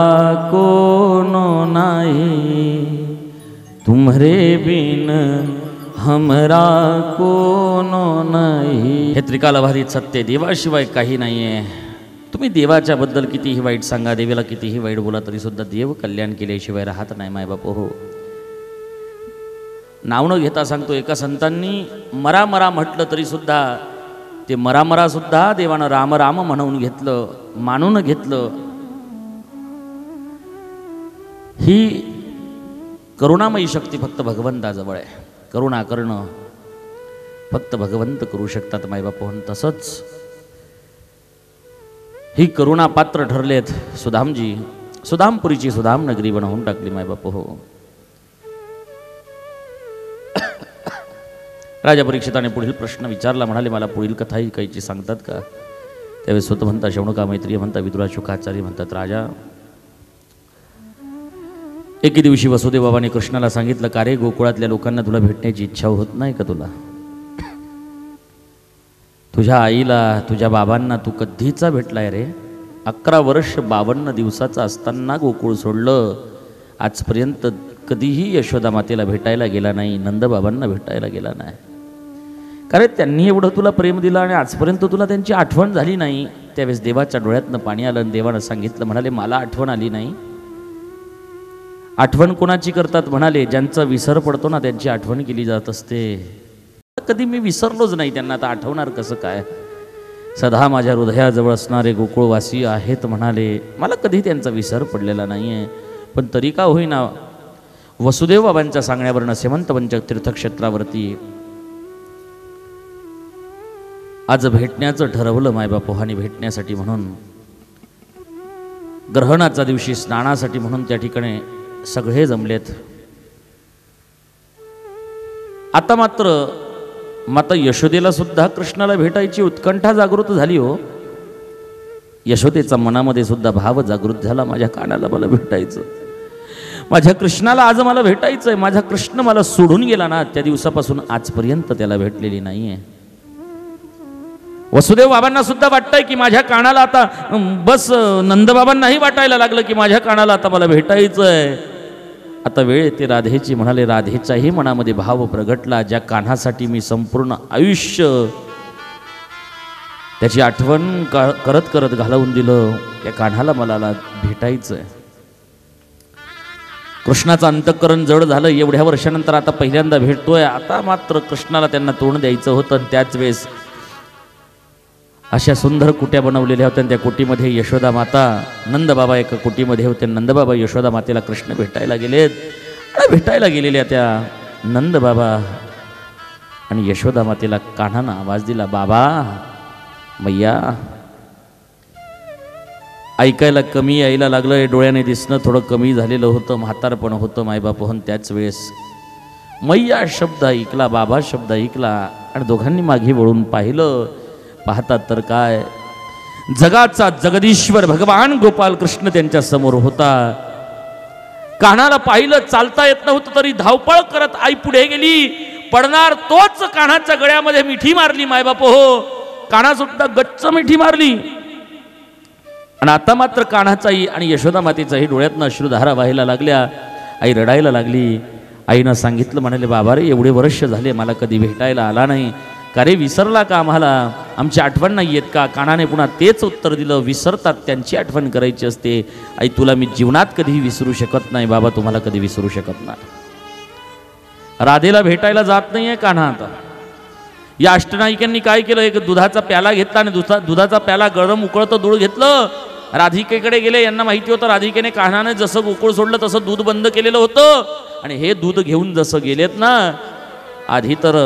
कोनो नाही, तुम्हारे बिन हमरा कोनो नाही। हे त्रिकालभारित सत्य, देवाशिवाय काही नाही आहे। तुम्ही देवाच्या बद्दल कितीही वाईट सांगा, देवाला कितीही वाईट बोला तरी सुद्धा देव कल्याण केल्याशिवाय राहत नाही मायबाप हो। नाव न घेता सांगतो, एका संतांनी मरा मरा म्हटलं तरी सुद्धा ते मरा मरा सुद्धा देवानं राम राम म्हणून घेतलं, मानून घेतलं। ही करुणामयी शक्ती फक्त भगवंताजवळ आहे। करुणा करणं फक्त भगवंत करू शकतात मायबाप। तसंच ही करुणा पात्र ठरलेत सुदामजी। सुदामपुरीची सुदाम नगरी बनवून टाकली मायबाप हो। राजा परीक्षिताने पुढील प्रश्न विचारला, म्हणाले मला पुढील कथा ही काहीची सांगतात का? त्यावेळेस स्वतः म्हणता शौनका मैत्रिय म्हणता विदुरा शुकाचार्य म्हणतात, राजा एके दिवशी वसुदेव बाबाने कृष्णाला सांगितलं, का रे गोकुळातल्या लोकांना तुला भेटण्याची इच्छा होत नाही का? तुला तुझ्या आईला तुझ्या बाबांना तू कधीचा भेटलाय रे? 11 वर्ष 52 दिवसाचा असताना गोकुळ सोडलं। आजपर्यंत कधीही यशोदा मातेला भेटायला गेला नाही, नंदबाबांना भेटायला गेला नाही। कारण त्यांनी एवढं तुला प्रेम दिलं आणि आजपर्यंत तुला त्यांची आठवण झाली नाही। त्यावेळेस देवाच्या डोळ्यातनं पाणी आलं आणि देवानं सांगितलं, म्हणाले मला आठवण आली नाही। आठवण कोणाची करतात? म्हणाले ज्यांचा विसर पडतो ना त्यांची आठवण केली जात असते। कधी मी विसरलोच नाही त्यांना, आता आठवणार कसं काय? सदा माझ्या हृदयाजवळ असणारे गोकुळवासी आहेत म्हणाले, मला कधी त्यांचा विसर पडलेला नाही आहे। पण तरी का होईना वसुदेव बाबांच्या सांगण्यावरनं सेमंतपंच तीर्थक्षेत्रावरती आज भेटण्याचं ठरवलं मायबापोहानी। भेटण्यासाठी म्हणून ग्रहणाचा दिवशी स्नानासाठी म्हणून त्या ठिकाणी सगळे जमलेत। आता मात्र माता यशोदेला सुद्धा कृष्णाला भेटायची उत्कंठा जागृत झाली हो। यशोदेचा मनामध्ये सुद्धा भाव जागृत झाला, माझ्या कानाला मला भेटायचं, माझ्या कृष्णाला आज मला भेटायचंय। माझा कृष्ण मला सोडून गेला ना, त्या दिवसापासून आजपर्यंत त्याला भेटलेली नाहीये। वसुदेव बाबांना सुद्धा वाटतंय की माझ्या कानाला आता बस, नंदबाबांनाही वाटायला लागलं की माझ्या कानाला आता मला भेटायचंय। आता वेळ येते राधेची, म्हणाले राधेच्याही मनामध्ये भाव प्रगटला, ज्या कान्हासाठी मी संपूर्ण आयुष्य त्याची आठवण करत करत घालवून दिलं, त्या कान्हाला मला भेटायचंय। कृष्णाचं अंतःकरण जड झालं, एवढ्या वर्षानंतर आता पहिल्यांदा भेटतोय। आता मात्र कृष्णाला त्यांना तोंड द्यायचं होतं। त्याच वेळेस अशा सुंदर कुट्या बनवलेल्या होत्या. त्या कुटीमध्ये यशोदा माता, नंदबाबा एका कुटीमध्ये होते. नंदबाबा यशोदा मातेला कृष्ण भेटायला गेलेत. आणि भेटायला गेलेल्या त्या नंदबाबा आणि यशोदा मातेला कान्हानं आवाज दिला, बाबा मैया. ऐकायला कमी यायला लागलं, डोळ्याने दिसणं थोडं कमी झालेलं होतं, म्हातारपण होतं मायबाप होऊन. त्याच वेळेस मैया शब्द ऐकला, बाबा शब्द ऐकला आणि दोघांनी मागे वळून पाहिलं. पाहतात तर काय, जगाचा जगदीश्वर भगवान गोपाल कृष्ण त्यांच्या समोर होता. कान्हाला पाहिलं, चालता येत नव्हतं तरी धावपळ करत आई पुढे गेली. पडणार तोच कान्हाच्या गळ्यामध्ये मिठी मारली मायबाप हो. कान्हा सुद्धा गच्च मिठी मारली. आणि आता मात्र कान्हाचाही आणि यशोदा मातेचाही डोळ्यातनं अश्रुधारा व्हायला लागल्या. आई रडायला लागली. आईनं सांगितलं, म्हणाले बाबा रे, एवढे वर्ष झाले मला कधी भेटायला आला नाही का रे, विसरला का आम्हाला, आमची आठवण नाही येत का. कान्हाने पुन्हा तेच उत्तर दिलं, विसरतात त्यांची आठवण करायची असते. आई तुला मी जीवनात कधीही विसरू शकत नाही बाबा, तुम्हाला कधी विसरू शकत नाही. राधेला भेटायला जात नाहीये कान्हा. आता या अष्टनायिकांनी काय केलं, एक दुधाचा प्याला घेतला आणि दुधाचा प्याला गरम उकळतं दूध घेतलं, राधिकेकडे गेले. यांना माहिती होतं राधिकेने कान्हाने जसं उकळ सोडलं तसं दूध बंद केलेलं होतं. आणि हे दूध घेऊन जसं गेलेत ना, आधी तर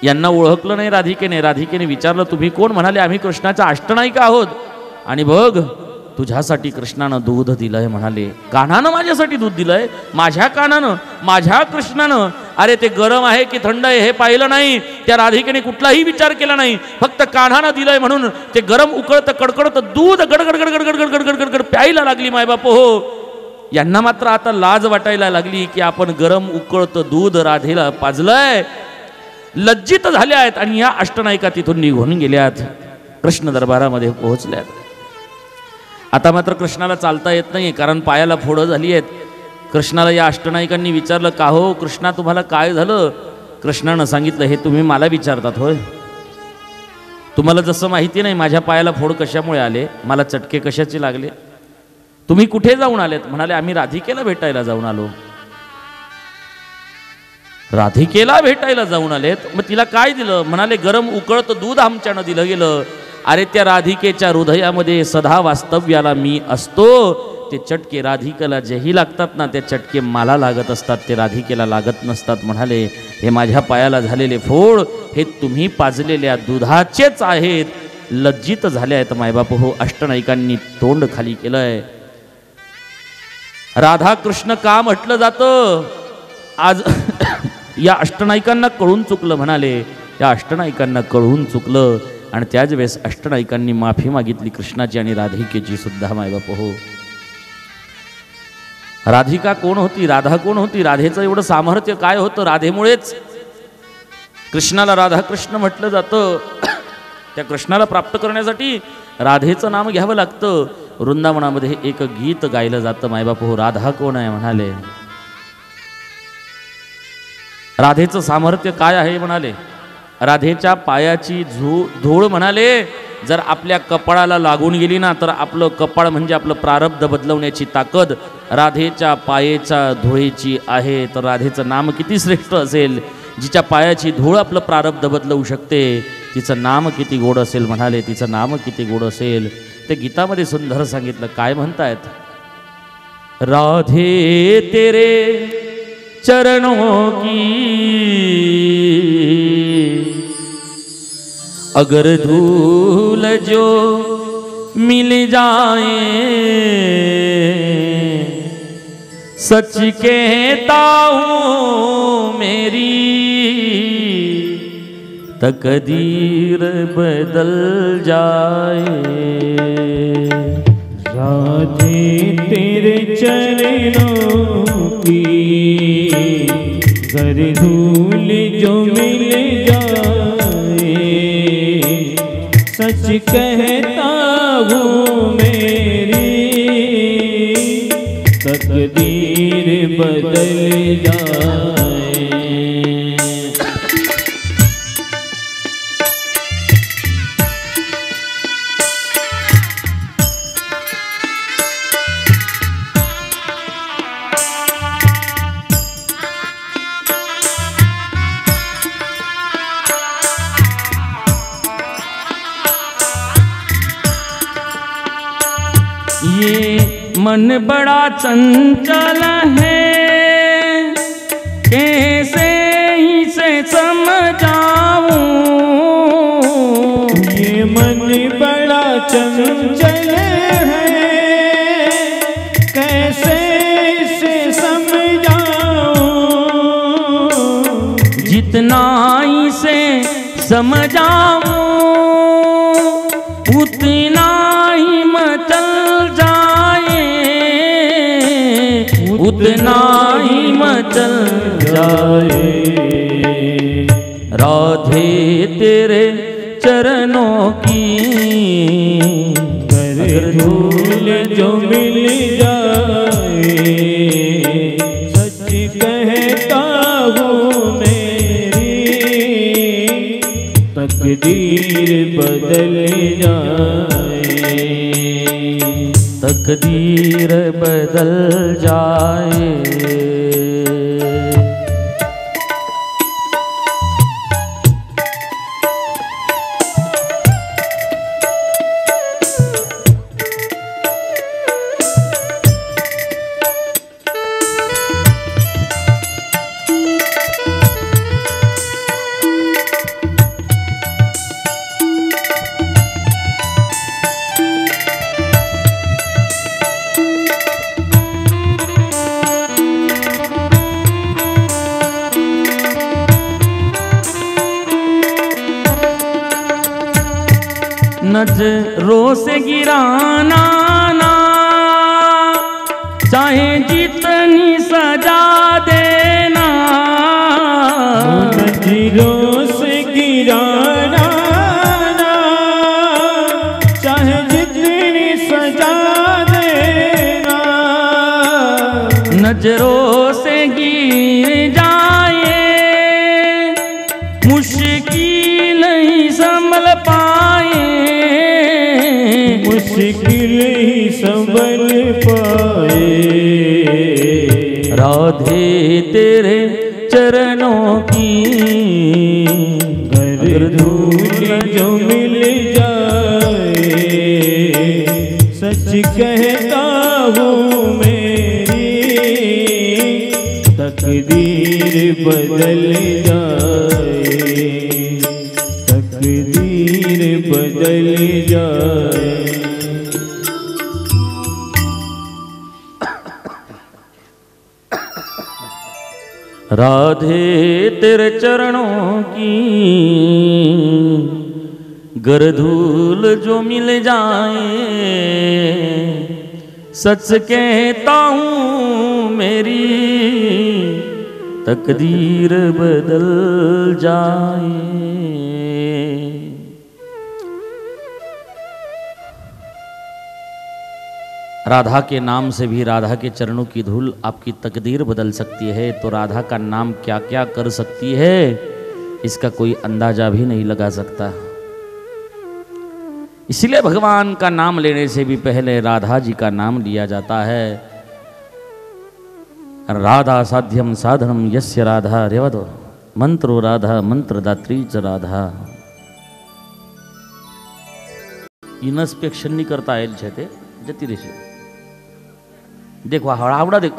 यांना ओळखलं नाही राधिकेने. राधिकेने विचारलं, तुम्ही कोण. म्हणाले आम्ही कृष्णाच्या अष्टनायिका आहोत. आणि बघ तुझ्यासाठी कृष्णानं दूध दिलंय. म्हणाले कान्हानं माझ्यासाठी दूध दिलंय, माझ्या कान्हानं, माझ्या कृष्णानं. अरे ते गरम आहे की थंड आहे हे पाहिलं नाही. त्या राधिकेने कुठलाही विचार केला नाही, फक्त कान्हानं दिलंय म्हणून ते गरम उकळतं कडकडतं दूध गडगड गडगड गडगड गडगड गडगड प्यायला लागली मायबाप हो. यांना मात्र आता लाज वाटायला लागली की आपण गरम उकळतं दूध राधेला पाजलंय. लज्जित झाल्या आहेत आणि या अष्टनायिका तिथून निघून गेल्यात, कृष्ण दरबारामध्ये पोहोचल्यात. आता मात्र कृष्णाला चालता येत नाही, कारण पायाला फोडं झाली आहेत. कृष्णाला या अष्टनायिकांनी विचारलं, का हो कृष्णा तुम्हाला काय झालं. कृष्णानं सांगितलं, हे तुम्ही मला विचारतात होय. तुम्हाला जसं माहिती नाही माझ्या पायाला फोड कशामुळे आले, मला चटके कशाचे लागले. तुम्ही कुठे जाऊन आलेत. म्हणाले आम्ही राधिकेला भेटायला जाऊन आलो. राधिकेला भेटायला जाऊन आलेत, मग तिला काय दिलं. म्हणाले गरम उकळतं दूध आमच्यानं दिलं गेलं. अरे त्या राधिकेच्या हृदयामध्ये सदा वास्तव्याला मी असतो. ते चटके राधिकेला जेही लागतात ना, ते चटके मला लागत असतात, ते राधिकेला लागत नसतात. म्हणाले हे माझ्या पायाला झालेले फोड हे तुम्ही पाजलेल्या दुधाचेच आहेत. लज्जित झाले आहेत मायबाप हो. अष्टनायिकांनी तोंड खाली केलंय. राधा कृष्ण का म्हटलं जातं आज या अष्टनायिकांना कळून चुकलं. म्हणाले या अष्टनायिकांना कळून चुकलं. आणि त्याच वेळेस अष्टनायिकांनी माफी मागितली कृष्णाची आणि राधिकेची सुद्धा मायबाप हो. राधिका कोण होती, राधा कोण होती, राधेचं एवढं सामर्थ्य काय होतं. राधेमुळेच कृष्णाला राधाकृष्ण म्हटलं जातं. त्या कृष्णाला प्राप्त करण्यासाठी राधेचं नाम घ्यावं लागतं. वृंदावनामध्ये एक गीत गायलं जातं मायबाप हो. राधा कोण आहे. म्हणाले राधेचं सामर्थ्य काय आहे. म्हणाले राधेच्या पायाची धूळ म्हणाले जर आपल्या कपाळाला लागून गेली ना, तर आपलं कपाळ म्हणजे आपलं प्रारब्ध बदलवण्याची ताकद राधेच्या पायाच्या धुळेची आहे. तर राधेचं नाम किती श्रेष्ठ असेल. जिच्या पायाची धूळ आपलं प्रारब्ध बदलवू शकते, तिचं नाम किती गोड असेल. म्हणाले तिचं नाम किती गोड असेल. ते गीतामध्ये सुंदर सांगितलं. काय म्हणतायत. राधे तेरे चरणों की अगर धूल जो मिल जाए, सच कहता हूँ मेरी तकदीर बदल जाए. राधे तेरे चरणों की अगर धूल जो मिल जाए, सच कहता हूँ मेरी तकदीर बदल जाए. ये मन बड़ा चंचल है, कैसे इसे समझाऊं। ये मन बड़ा चंचल है, कैसे इसे समझाऊं। जितना इसे समझाऊं उतना ही मचल जाए, उतना ही मचल जाए। राधे तेरे चरणों की अगर धूल जो मिल जाए, सच कहता हूँ मेरी तकदीर बदल जाए, तकदीर बदल जाए। नजरों से गिराना ना, चाहे जितनी सजा देना। नजरों से गिराना ना, चाहे जितनी सजा देना। नजरों से गिर जाए मुश्किल ही संभल पाए, मुश्किल ही संभल पाए। राधे तेरे चरणों की अगर धूल जो मिल जाए, सच कहता हूँ मेरी तकदीर बदल जाए, तकदीर बदल जाए। राधे तेरे चरणों की गर धूल जो मिल जाए, सच कहता हूँ मेरी तकदीर बदल जाए। राधा के नाम से भी राधा के चरणों की धूल आपकी तकदीर बदल सकती है, तो राधा का नाम क्या क्या कर सकती है इसका कोई अंदाजा भी नहीं लगा सकता। इसलिए भगवान का नाम लेने से भी पहले राधा जी का नाम लिया जाता है। राधा साध्यम साधनम यस्य राधा रेवदो, मंत्रो राधा मंत्रदात्री च राधा। इन्स्पेक्शन नहीं करता येल छे ते जती रहेशे। देखो आवड़ा देख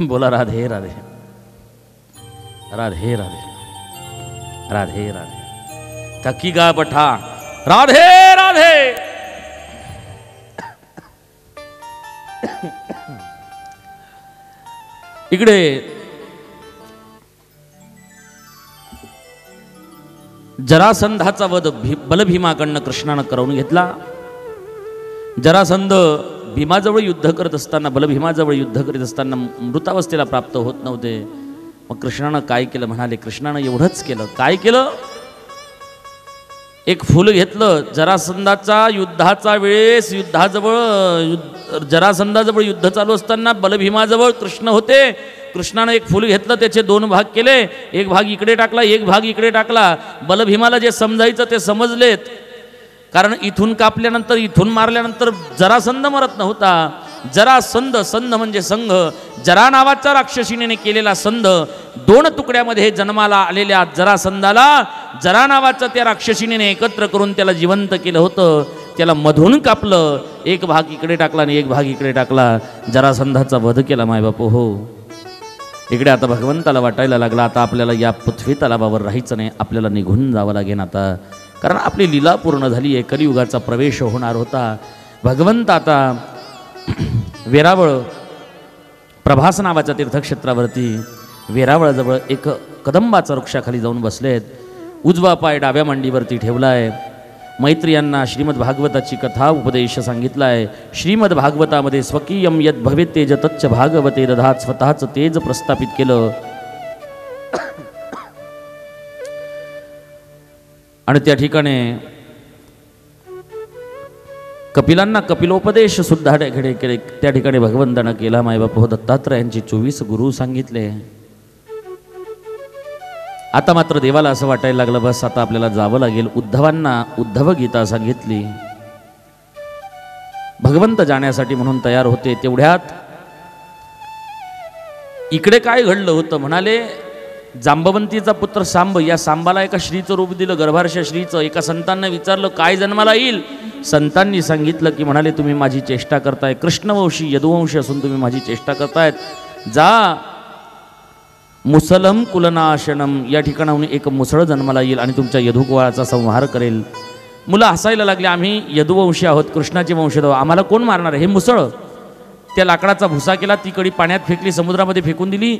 बोला राधे राधे राधे राधे राधे राधे थकी गा पठा राधे राधे। इकडे जरासंधाचा वध बलभीमाकडनं कृष्णानं करवून घेतला। जरासंध भीमाजवळ युद्ध करत असताना, बलभीमाजवळ युद्ध करीत असताना मृतावस्थेला प्राप्त होत नव्हते। मग कृष्णानं काय केलं म्हणाले, कृष्णानं एवढंच केलं। काय केलं? एक फूल घेतलं। जरासंधाचा युद्धाचा वेळेस जरासंधाजवळ युद्ध चालू असताना बलभीमाजवळ कृष्ण होते। कृष्णानं एक फूल घेतलं, त्याचे दोन भाग केले, एक भाग इकडे टाकला, एक भाग इकडे टाकला। बलभीमाला जे समजायचं ते समजलेत, कारण इथून कापल्यानंतर इथून मारल्यानंतर जरासंध मरत नव्हता, जरासंध, संध म्हणजे संघ, जरा नावाचा राक्षसीने केलेला संध, 2 तुकड्यामध्ये जन्माला आलेल्या जरासंधाला जरा नावाचा त्या राक्षसीने एकत्र करून त्याला जिवंत केलं होतं. त्याला मधून कापलं, एक भाग इकडे टाकला आणि एक भाग इकडे टाकला, जरासंधाचा वध केला मायबाप हो. इकडे आता भगवंताला वाटायला लागला आता आपल्याला या पृथ्वी तलावावर राहायचं नाही, आपल्याला निघून जावं लागेल आता, कारण आपली लीला पूर्ण झाली आहे, कलियुगाचा प्रवेश होणार होता. भगवंत आता वेरावळ प्रभास नावाच्या तीर्थक्षेत्रावरती वेरावळाजवळ एक कदंबाचा वृक्षाखाली जाऊन बसलेत. उजवा पाय डाव्या मांडीवरती ठेवलाय. मैत्रियांना श्रीमद भागवताची कथा उपदेश सांगितलाय. श्रीमद भागवतामध्ये स्वकीयम यद भवेत तेज तच्च भागवते दधात, स्वतःच तेज प्रस्थापित केलं. आणि त्या ठिकाणी कपिलांना कपिलोपदेश सुद्धा त्या ठिकाणी भगवंतानं केला. मायबाप हो दत्तात्रयांची 24 गुरु सांगितले. आता मात्र देवाला असं वाटायला लागलं बस आता आपल्याला जावं लागेल. उद्धवांना उद्धव गीता सांगितली. भगवंत जाण्यासाठी म्हणून तयार होते. तेवढ्यात इकडे काय घडलं होतं म्हणाले, जांबवंतीचा पुत्र सांब, या सांबाला एका श्रीचं रूप दिलं, गर्भार्श श्रीचं. एका संतांना विचारलं काय जन्माला येईल. संतांनी सांगितलं की म्हणाले तुम्ही माझी चेष्टा करताय, कृष्णवंशी यदुवंशी असून तुम्ही माझी चेष्टा करतायत. जा मुसलम कुलनाशनम, या ठिकाणाहून एक मुसळ जन्माला येईल आणि तुमच्या यदुकुळाचा संहार करेल. मुलं हसायला लागले, आम्ही यदुवंशी आहोत, कृष्णाचे वंशज आहोत, आम्हाला कोण मारणार आहे. हे मुसळ. त्या लाकडाचा भुसा केला, ती कडी पाण्यात फेकली, समुद्रामध्ये फेकून दिली.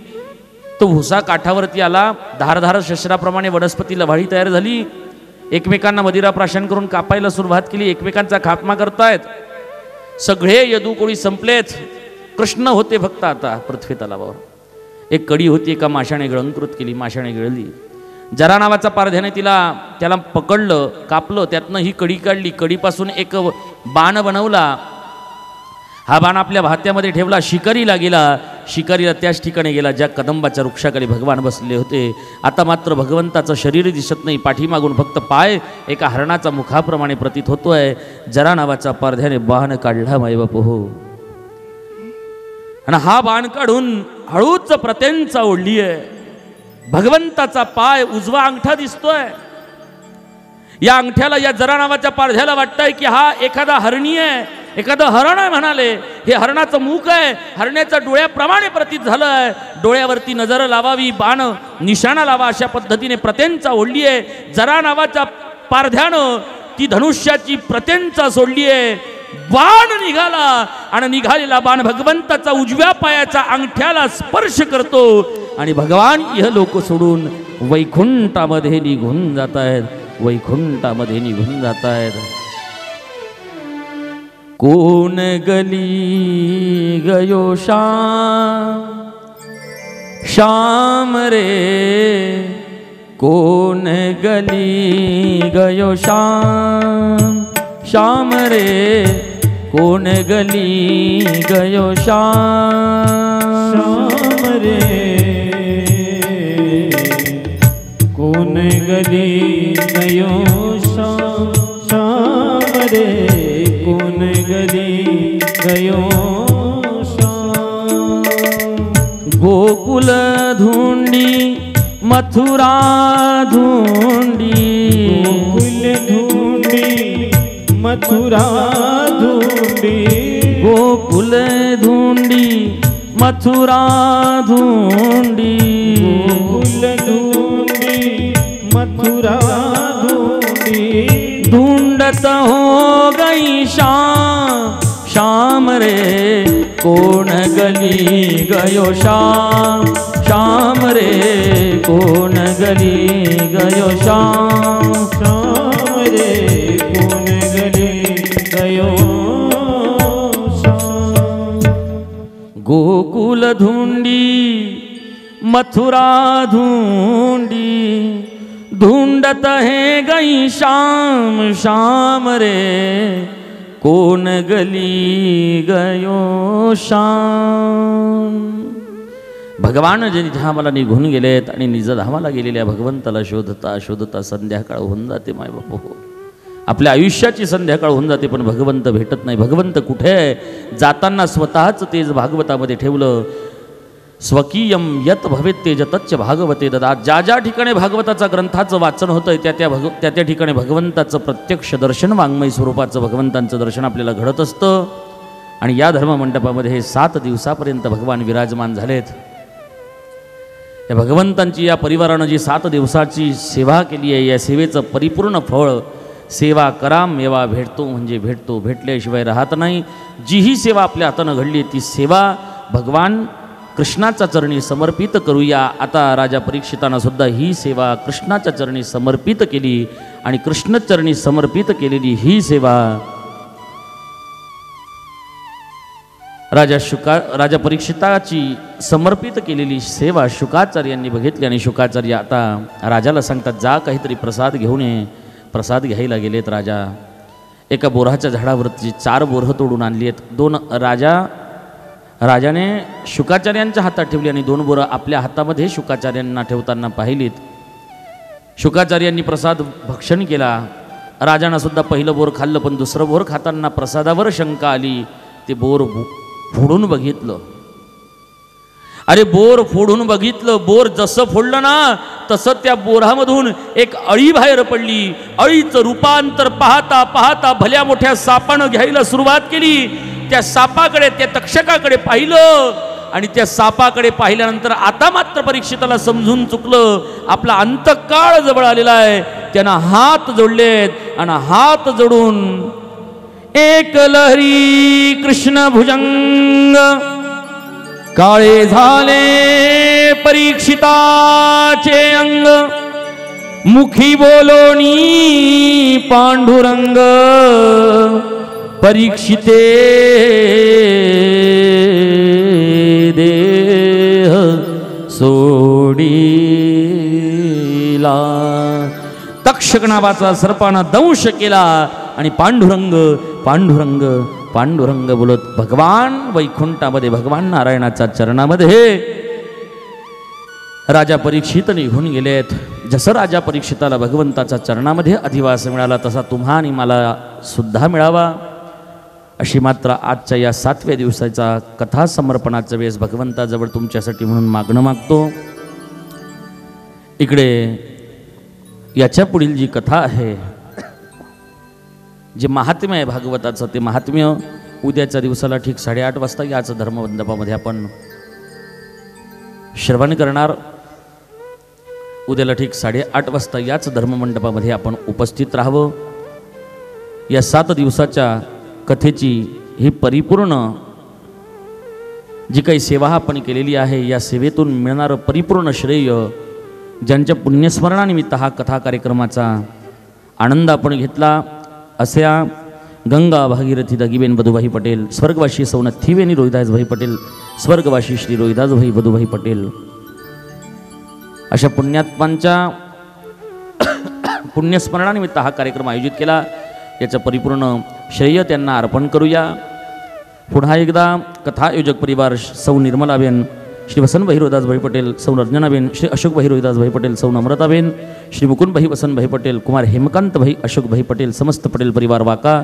तो भुसा काठावरती आला, धारधार शस्त्राप्रमाणे वनस्पती लव्हाळी तयार झाली. एकमेकांना मदिरा प्राशन करून कापायला सुरुवात केली, एकमेकांचा खात्मा करतायत. सगळे यदुकुळी संपलेत, कृष्ण होते फक्त आता पृथ्वी तलावावर. एक कडी होती, एका माशाने गिळंकृत केली, माशाने गिळली. जरा नावाचा पारध्याने त्याला पकडलं, कापलं, त्यातनं ही कडी काढली, कडीपासून एक बाण बनवला. हा बाण आपल्या भात्यामध्ये ठेवला, शिकारीला गेला. शिकारीला त्याच ठिकाणी गेला ज्या कदंबाच्या वृक्षाखाली भगवान बसले होते. आता मात्र भगवंताचं शरीर दिसत नाही, पाठीमागून फक्त पाय एका हरणाचा मुखाप्रमाणे प्रतीत होतोय. जरा नावाचा पारध्याने बाण काढला मायबाप हो. आणि हा बाण काढून हळूच प्रत्यंचा ओढली आहे. भगवंताचा पाय उजवा अंगठा दिसतोय. या अंगठ्याला या जरा नावाच्या पारध्याला वाटतंय की हा एखादा हरणी आहे, एखादं हरण आहे. म्हणाले हे हरणाचं मुख आहे, हरण्याच्या डोळ्याप्रमाणे प्रतीत झालंय. डोळ्यावरती नजर लावावी, बाण निशाणा लावा, अशा पद्धतीने प्रत्यंचा ओढली आहे. जरा नावाच्या पारध्यानं ती धनुष्याची प्रत्यंचा सोडली आहे. बाण निघाला आणि निघालेला बाण भगवंताचा उजव्या पायाच्या अंगठ्याला स्पर्श करतो आणि भगवान यह लोक सोडून वैकुंठामध्ये निघून जात आहेत, वैकुंठामध्ये निघून जात आहेत. कोण गली गयो श्याम श्याम रे, कोण गली गयो श्याम श्याम रे, कोण गली गयो श्याम श्याम रे, कोण गली गयो श्याम श्याम रे, कोण गली गयो श्याम. गोकुल धुंडी मथुरा धुंडी, गोकुल धुंडी मथुरा धुंडी, गोकुल धुंडी मथुरा धुंडी, गोकुल धुंडी मथुरा धुंडी. ढूंढत हो गई शाम शाम रे, कोण गली गयो श्याम श्याम रे, कोण गली गयो श्याम श्याम रे, कोण गली गयो श्याम. गोकुल धुंडी मथुरा धुंडी, ढूंढत है गई शाम शाम रे, कोण गली गयो शाम. भगवान जे धामाला निघून गेलेत आणि निज धामाला गेलेल्या भगवंताला शोधता शोधता संध्याकाळ होऊन जाते मायबाप हो. आपल्या आयुष्याची संध्याकाळ होऊन जाते पण भगवंत भेटत नाही. भगवंत कुठे आहे? जाताना स्वतःच तेज भागवतामध्ये ठेवलं. स्वकीयम यत भवेत तेज तच्च भागवते ददा. ज्या ज्या ठिकाणी भागवताचा ग्रंथाचं वाचन होतंय त्या त्या ठिकाणी भगवंताचं प्रत्यक्ष दर्शन, वाङ्मय स्वरूपाचं भगवंतांचं दर्शन आपल्याला घडत असतं. आणि या धर्ममंडपामध्ये हे 7 दिवसापर्यंत भगवान विराजमान झालेत. या भगवंतांची या परिवारानं जी 7 दिवसाची सेवा केली आहे, या सेवेचं परिपूर्ण फळ सेवा करा मेवा भेटतो म्हणजे भेटतो, भेटल्याशिवाय राहत नाही. जी ही सेवा आपल्या हातानं घडली ती सेवा भगवान कृष्णाच्या चरणी समर्पित करूया. आता राजा परीक्षितांना सुद्धा ही सेवा कृष्णाच्या चरणी समर्पित केली आणि कृष्णचरणी समर्पित केलेली ही सेवा राजा परीक्षिताची समर्पित केलेली सेवा शुकाचार्यांनी बघितली आणि शुकाचार्य आता राजाला सांगतात, जा काहीतरी प्रसाद घेऊन ये. प्रसाद घ्यायला गेलेत राजा. एका बोराच्या झाडावरती 4 बोरं तोडून आणली आहेत. राजाने शुकाचार्यांच्या हातात ठेवली आणि 2 बोरं आपल्या हातामध्ये शुकाचार्यांना ठेवताना पाहिलीत. शुकाचार्यांनी प्रसाद भक्षण केला. राजानं सुद्धा पहिलं बोर खाल्लं पण दुसरं बोर खाताना प्रसादावर शंका आली. ते बोर फोडून बघितलं. अरे बोर फोडून बघितलं. बोर जसं फोडलं ना तसं त्या बोरामधून एक अळी बाहेर पडली. अळीचं रूपांतर पाहता पाहता भल्या मोठ्या सापानं घ्यायला सुरुवात केली. त्या सापाकडे, त्या तक्षकाकडे पाहिलं आणि त्या सापाकडे पाहिल्यानंतर आता मात्र परीक्षिताला समजून चुकलं, आपला अंतकाळ जवळ आलेला आहे. त्यानं हात जोडलेत आणि हात जोडून एक लहरी कृष्ण भुजंग काळे झाले परीक्षिताचे अंग. मुखी बोलोनी पांडुरंग परीक्षिते देह सोडीला. तक्षक नावाचा सर्पानं दंश केला आणि पांडुरंग पांडुरंग पांडुरंग बोलत भगवान वैकुंठामध्ये भगवान नारायणाच्या चरणामध्ये राजा परीक्षित निघून गेलेत. जसं राजा परीक्षिताला भगवंताच्या चरणामध्ये अधिवास मिळाला तसा तुम्हा आणि मला सुद्धा मिळावा अशी मात्र आजच्या या 7व्या दिवसाचा कथा समर्पणाचा वेळेस भगवंताजवळ तुमच्यासाठी म्हणून मागणं मागतो. इकडे याच्या पुढील जी कथा आहे, जे महात्म्य आहे भागवताचं, ते महात्म्य उद्याच्या दिवसाला ठीक 8:30 वाजता याच धर्ममंडपामध्ये आपण श्रवण करणार. उद्याला ठीक 8:30 वाजता याच धर्ममंडपामध्ये आपण उपस्थित राहावं. या 7 दिवसाच्या कथेची ही परिपूर्ण जी काही सेवा आपण केलेली आहे, या सेवेतून मिळणारं परिपूर्ण श्रेय, ज्यांच्या पुण्यस्मरणानिमित्त हा कथा कार्यक्रमाचा आनंद आपण घेतला, अशा गंगा भागीरथी दगीबेन बधुभाई पटेल, स्वर्गवासी सौनथीवेनी रोहिदासभाई पटेल, स्वर्गवासी श्री रोहिदासभाई बधुभाई पटेल, अशा पुण्यात्मांच्या पुण्यस्मरणानिमित्त हा कार्यक्रम आयोजित केला. याचं परिपूर्ण श्रेय त्यांना अर्पण करूया. पुन्हा एकदा कथा आयोजक परिवार सौ निर्मलाबेन, श्री वसंतभाई रोहिदासभाई पटेल, सौ रंजनाबेन, श्री अशोकभाई रोहिदासभाई पटेल, सौ नम्रताबेन, श्री मुकुंदभाई वसंतभाई पटेल, कुमार हेमकांतभाई अशोकभाई पटेल, समस्त पटेल परिवार वाका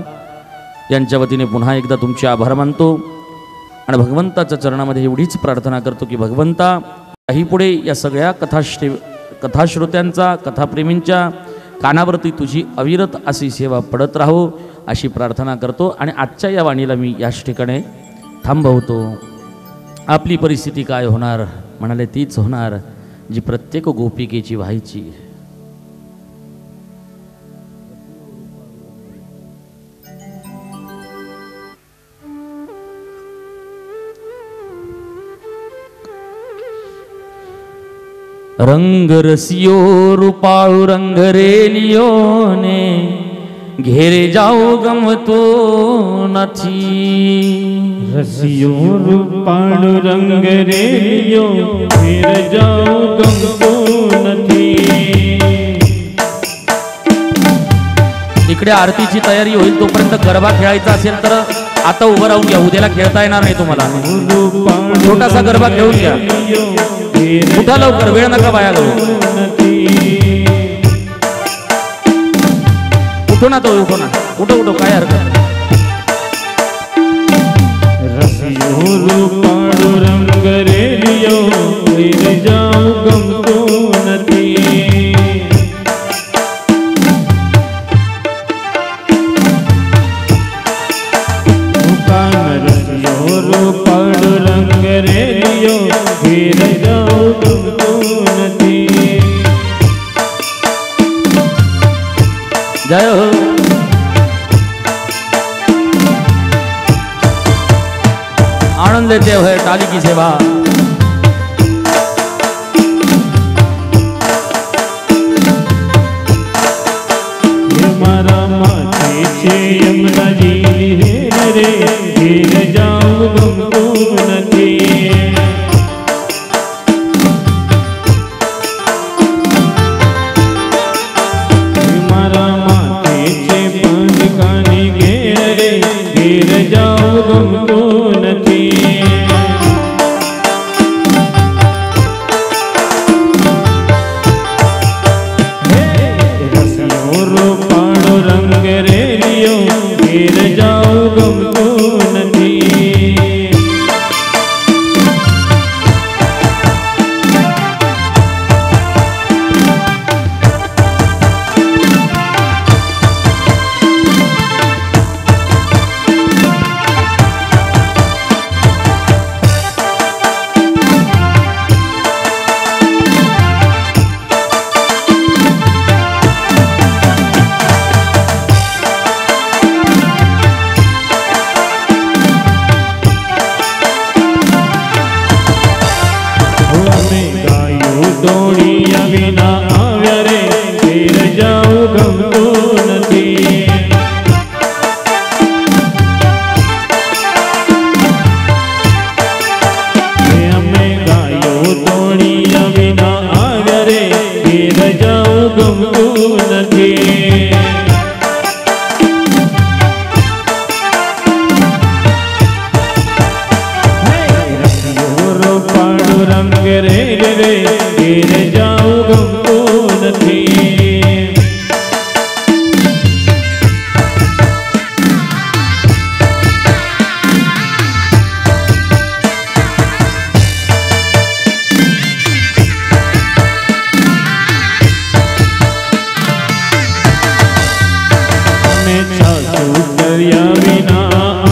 यांच्या वतीने पुन्हा एकदा तुमचे आभार मानतो आणि भगवंताच्या चरणामध्ये एवढीच प्रार्थना करतो की भगवंता, काही पुढे या सगळ्या कथाश्रोत्यांचा, कथाप्रेमींच्या कानावरती तुझी अविरत अशी सेवा पडत राहो अशी प्रार्थना करतो आणि आजच्या या वाणीला मी याच ठिकाणी थांबवतो. आपली परिस्थिती काय होणार म्हणाले, तीच होणार जी प्रत्येक गोपिकेची व्हायची. रंग रसियो रूपाळू रंग रेलियो ने घेरे जाओ गम तो नथी. रसियो रूपाळू रंग रेलियो घेरे जाओ गम तो नथी. इकडे आरतीची तयारी होईल तोपर्यंत गरबा खेळायचा असेल तर आता उभं राहून घ्या. उद्याला खेळता येणार नाही तुम्हाला. छोटासा गरबा खेळून घ्या. उठा लवकर, वेळ नका वाया घालू. उठो ना तो उठो ना, उठो उठो, काय हरकत नाही. रसियो रूपाळू रंग रेलियो वीर जाऊ गमतो नथी. रसियो रूपाळू रंग रेलियो वीर जाऊ गमतो नथी. जय हो. आनंद लेते हुए ताली की सेवा. मारा माथे छे यमुना जी रे वीर जाऊ गमतो नथी. मारा माथे छे पंचकानी घेर रे वीर जाऊ गमतो नथी. रसियो रूपाळो रंग रेलियो वीर जाऊ गमतो नथी. દોડિયા વિના આવ્યા રે વીર જાઉં ગમતો નથી. અમે ગાયો દોડિયા વિના આવ્યા રે વીર જાઉં ગમતો નથી. रूपाळू रंग रे रे वीर जाऊ गमतो नथी. मैं सासू कर्या विना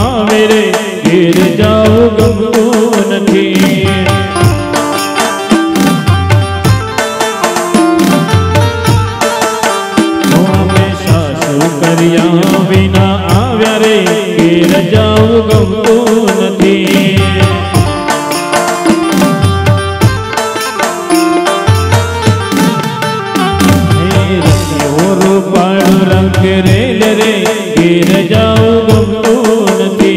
आवे रे वीर जाऊ गमतो नथी. कर्या विना आव्या रे वीर जाऊ गमतो नथी. रसियो रूपाळू रंग रेल रे वीर जाऊ गमतो नथी.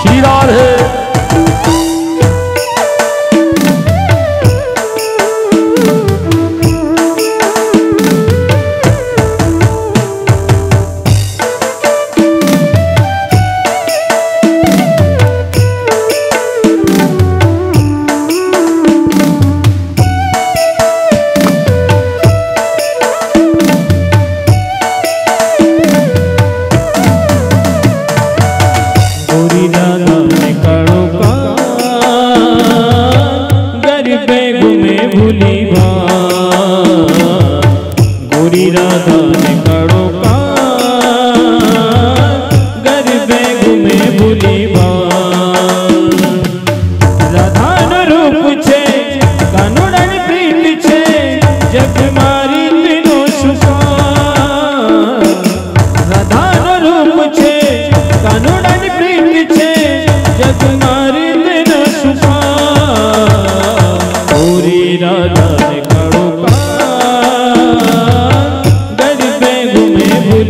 श्री राधे. गोरी राधा ने काड़ो का गरीबे घूमे भूली भा. गोरी राधा ने काड़ो का गरीबे घूमे भूली भा. राधा नो रूप छे कानूड़न प्रीत छे जग मारी तीनो सुखा. राधा नो रूप छे कानूड़न प्रीत छे जग मारी तीनो सुखा. गोरी राधा ने काड़ो का गरीबे घूमे भूली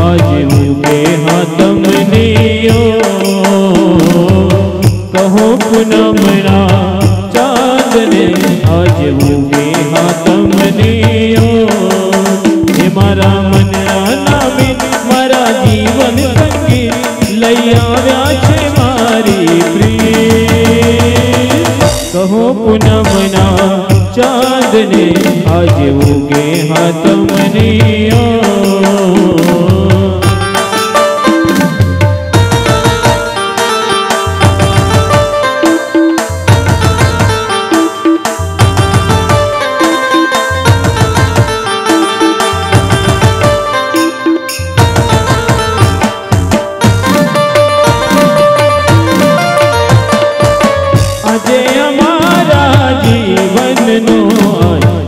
आज उगे हाथम नियो कहो पूनमना चांदने आज उगे हाथम नियो हे मारा मन नामी मारा जीवन संगी लई आव्या छे मारी प्रिय कहो पूनमना चांदने आज उगे हाथम नियो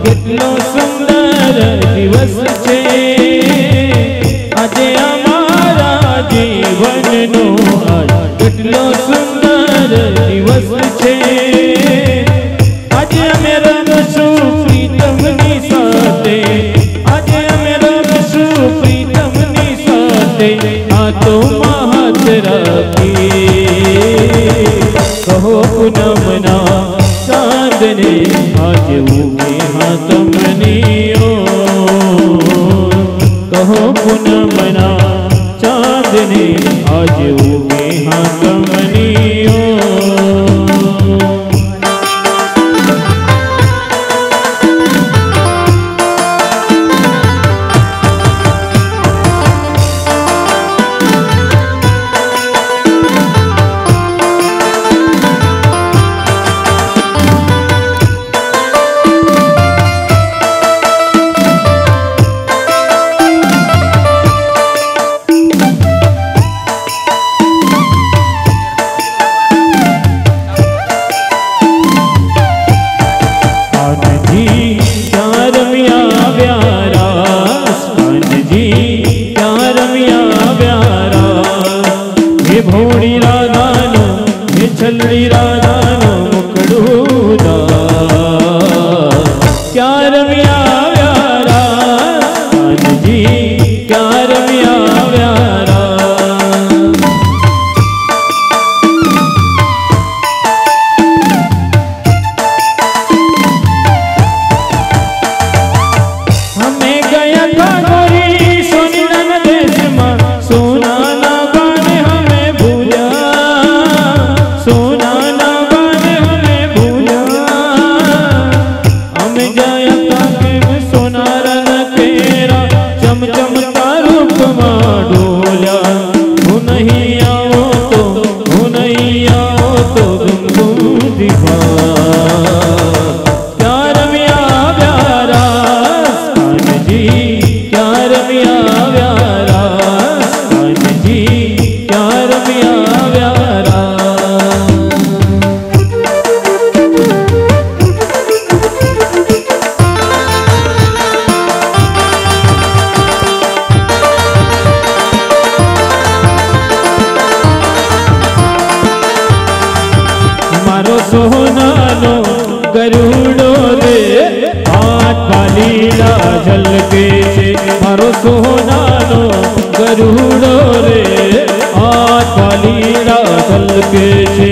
કેટલો સુંદર દિવસ છે આજે અમારા જીવનનો આજ કેટલો સુંદર દિવસ છે આજે અમે રમશું પ્રીતમની સાથે આજે અમે રમશું પ્રીતમની સાથે આ તો હાથ રાખી કહો પૂનમના चांदने आज उगे हाथम नियो कहो पूनमना चांदने आज उगे हाथम नियो भोड़ी राधानो हे छलड़ी राधानो मुकड़ूदा क्या रमिया व्यारा जी क्या रमिया व्यारा हमें गया था गोरी सोनीनन देश में सोना सोनानो गरुड़ो रे हाथ पालीला झलके छे मारो सोनानो गरुड़ो रे हाथ पालीला झलके छे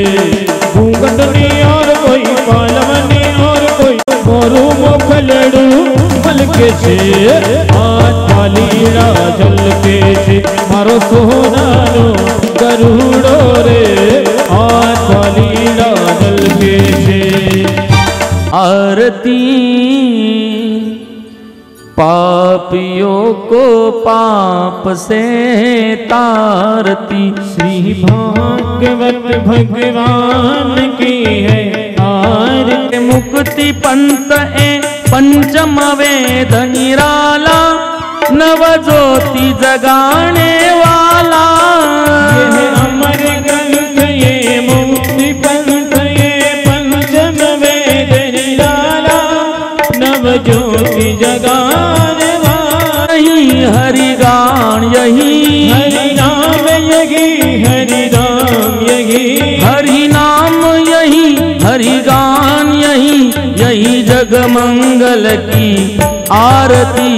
घूंघटनी और कोई पालवनी और कोई मोरू मोखलड़ू मलके छे हाथ पालीला झलके छे मारो सोनानो गरुड़ो रे हाथ पालीला झलके छे आरती पापियों को पाप से तारती श्री भागवत भगवान की है आरती मुक्ति पंथ ए पंचम वेद निराला नव ज्योति जगाने वाला अमर ग्रंथ ये मुक्ति पंथ ये पंचम वेद निराला नव ज्योति जगाने वाला यही हरिगान यही हरि नाम यही हरि नाम यही हरि नाम यही हरिगान यही यही जग मंगल की आरती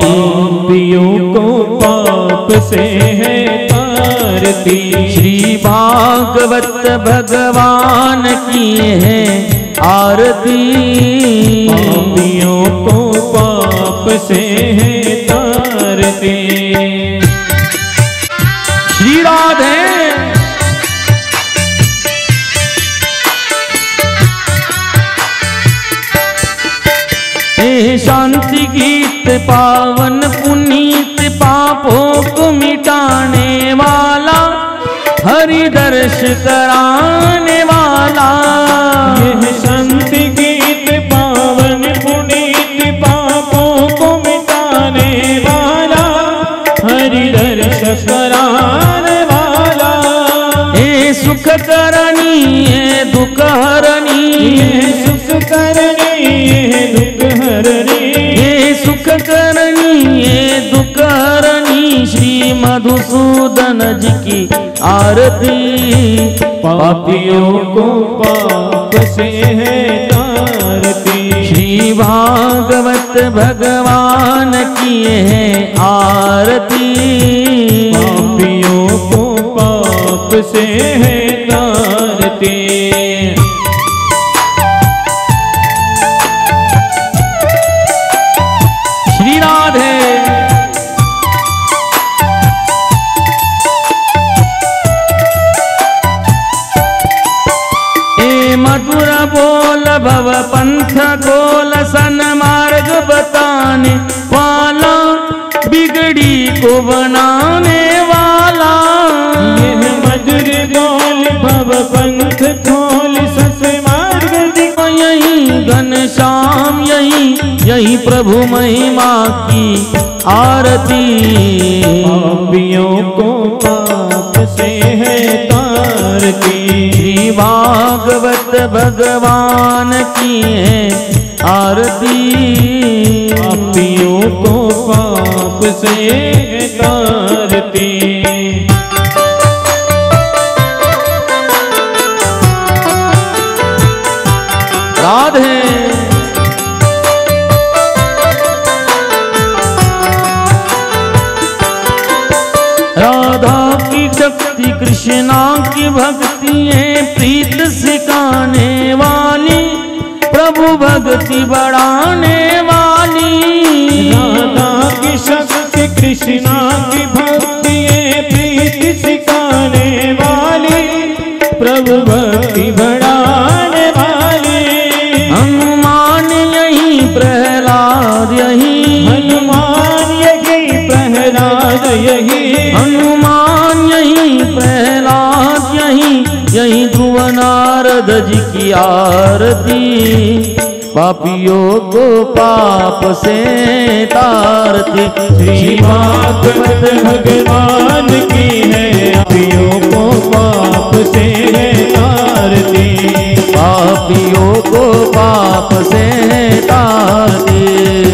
पापियों को पाप से है तारती। श्री भागवत भगवान की है आरती। पापियों को पाप से है तारती। श्री राधे शांति गीत पावन पुनीत पापों को मिटाने वाला हरि दर्श कराने वाला। यह शांति गीत पावन पुनीत पापों को मिटाने वाला हरि दर्श कराने वाला। हे सुख करनी है दुख हरनी, सुख करनी है दुख हरनी। हे सुख करनी है दुख हरनी श्री मधुसूदन जी की आरती। पापियों को पाप से है तारती। श्री भागवत भगवान की है आरती। पापियों को पाप से है तारती। श्री राधे मधुर बोल भव पंथ खोल सन्मार्ग बताने वाला बिगड़ी को बनाने वाला। यह मधुर बोल भव पंथ खोल सन्मार्ग यही घनश्याम यही प्रभु महिमा की आरती। पापियों को पाप से है तारती। श्री भागवत भगवान की है आरती। पापियों को पाप से है तारती। राधे राधा की शक्ति कृष्णा की भक्ति है प्रीत सिखाने वाली प्रभु भक्ति बढ़ाने वाली। राधा की शक्ति कृष्णा की भक्ति है प्रीत सिखाने वाली प्रभु भक्ति बढ़ाने वाली। हनुमान यही प्रहलाद यही, हनुमान यही प्रहलाद यही, हनुमान यही प्रहलाद यही ध्रुव नारद जी की आरती। पापियों को पाप से तारती। श्री भागवत भगवान की है पापियों को पाप से है तारती। पापियों को पाप से तारती।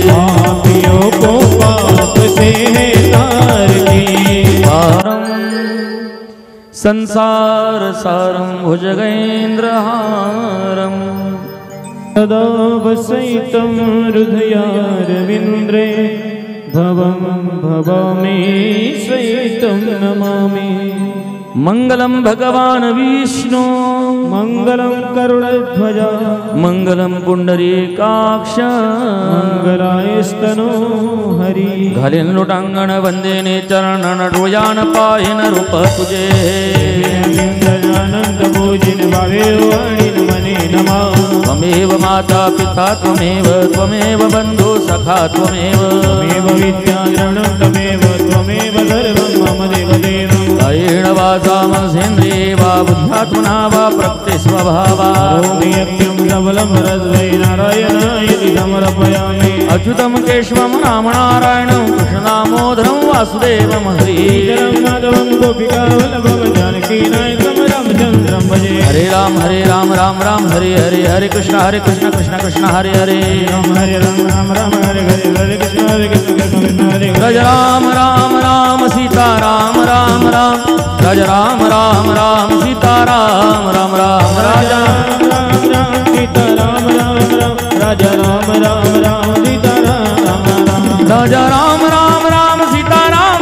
पापियों को पाप से है तारती। संसार सारं भुजगेन्द्रहारं सदा वसैतं हृदयारविन्द्रे भवं भवामि सहितं नमामि। मंगलम भगवान विष्णु मंगलं करुणध्वजा मंगलम पुंडरीकाक्ष मंगलायस्तनो हरि। घालीन लोटांगण वंदेने चरण डोळ्यान पाहिन रूप तुझे। गजानंद भोजिन भावे वाणी मने नमः। त्वमेव माता पिता त्वमेव बंधु सखा त्वमेव विद्या द्रविणं त्वमेव सर्वं मम देवदेव। कायेन वाचा मनसेन्द्रिये वा बुद्ध्यात्मना वा प्रकृते स्वभावात्। नित्यं सबलं रसवै नारायणाय समर्पयामि। अच्युतं केशवं नाम नारायणं कृष्णदामोदरं वासुदेवं हरिं। माधवं गोपिका वल्लभं जानकीनायकं रामचन्द्रं भजे। हरे राम राम राम हरे हरे, हरे कृष्ण कृष्ण कृष्ण हरे हरे। राम राम हरे हरे, हरे कृष्ण कृष्ण कृष्ण हरे हरे। रज राम सीता राम राम रज राम सीता राम राम राजा राम सीता राम राजा राम सीता राम राजा राम सीता राम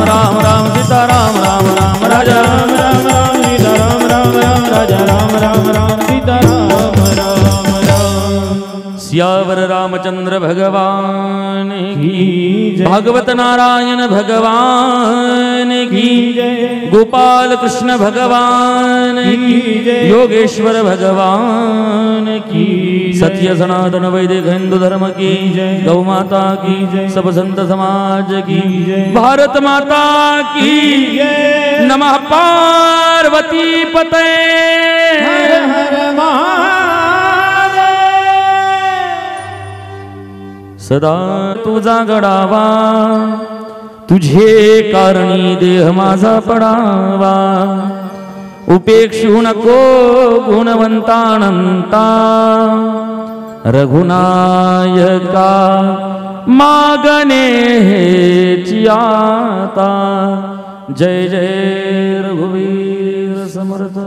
राम राम सीता राम राम राम राजा राम राम राम सीता राम राम राम राजा राम राम राम सीता राम राम राम। सियावर रामचंद्र भगवान की जय। भागवत नारायण भगवान की जय। गोपाल कृष्ण भगवान की जय। योगेश्वर भगवान की जय। सत्य सनातन वैदिक हिंदू धर्म की जय। गौ माता की जय। सब संत समाज की जय। भारत माता की जय। नमः पार्वती पते हर हर महादेव। सदा तुझा गडावा तुझे कारणी देह माझा पडावा उपेक्षू नको गुणवंतानंता रघुनायका मागणे हेची आता जय जय रघुवीर समर्थ।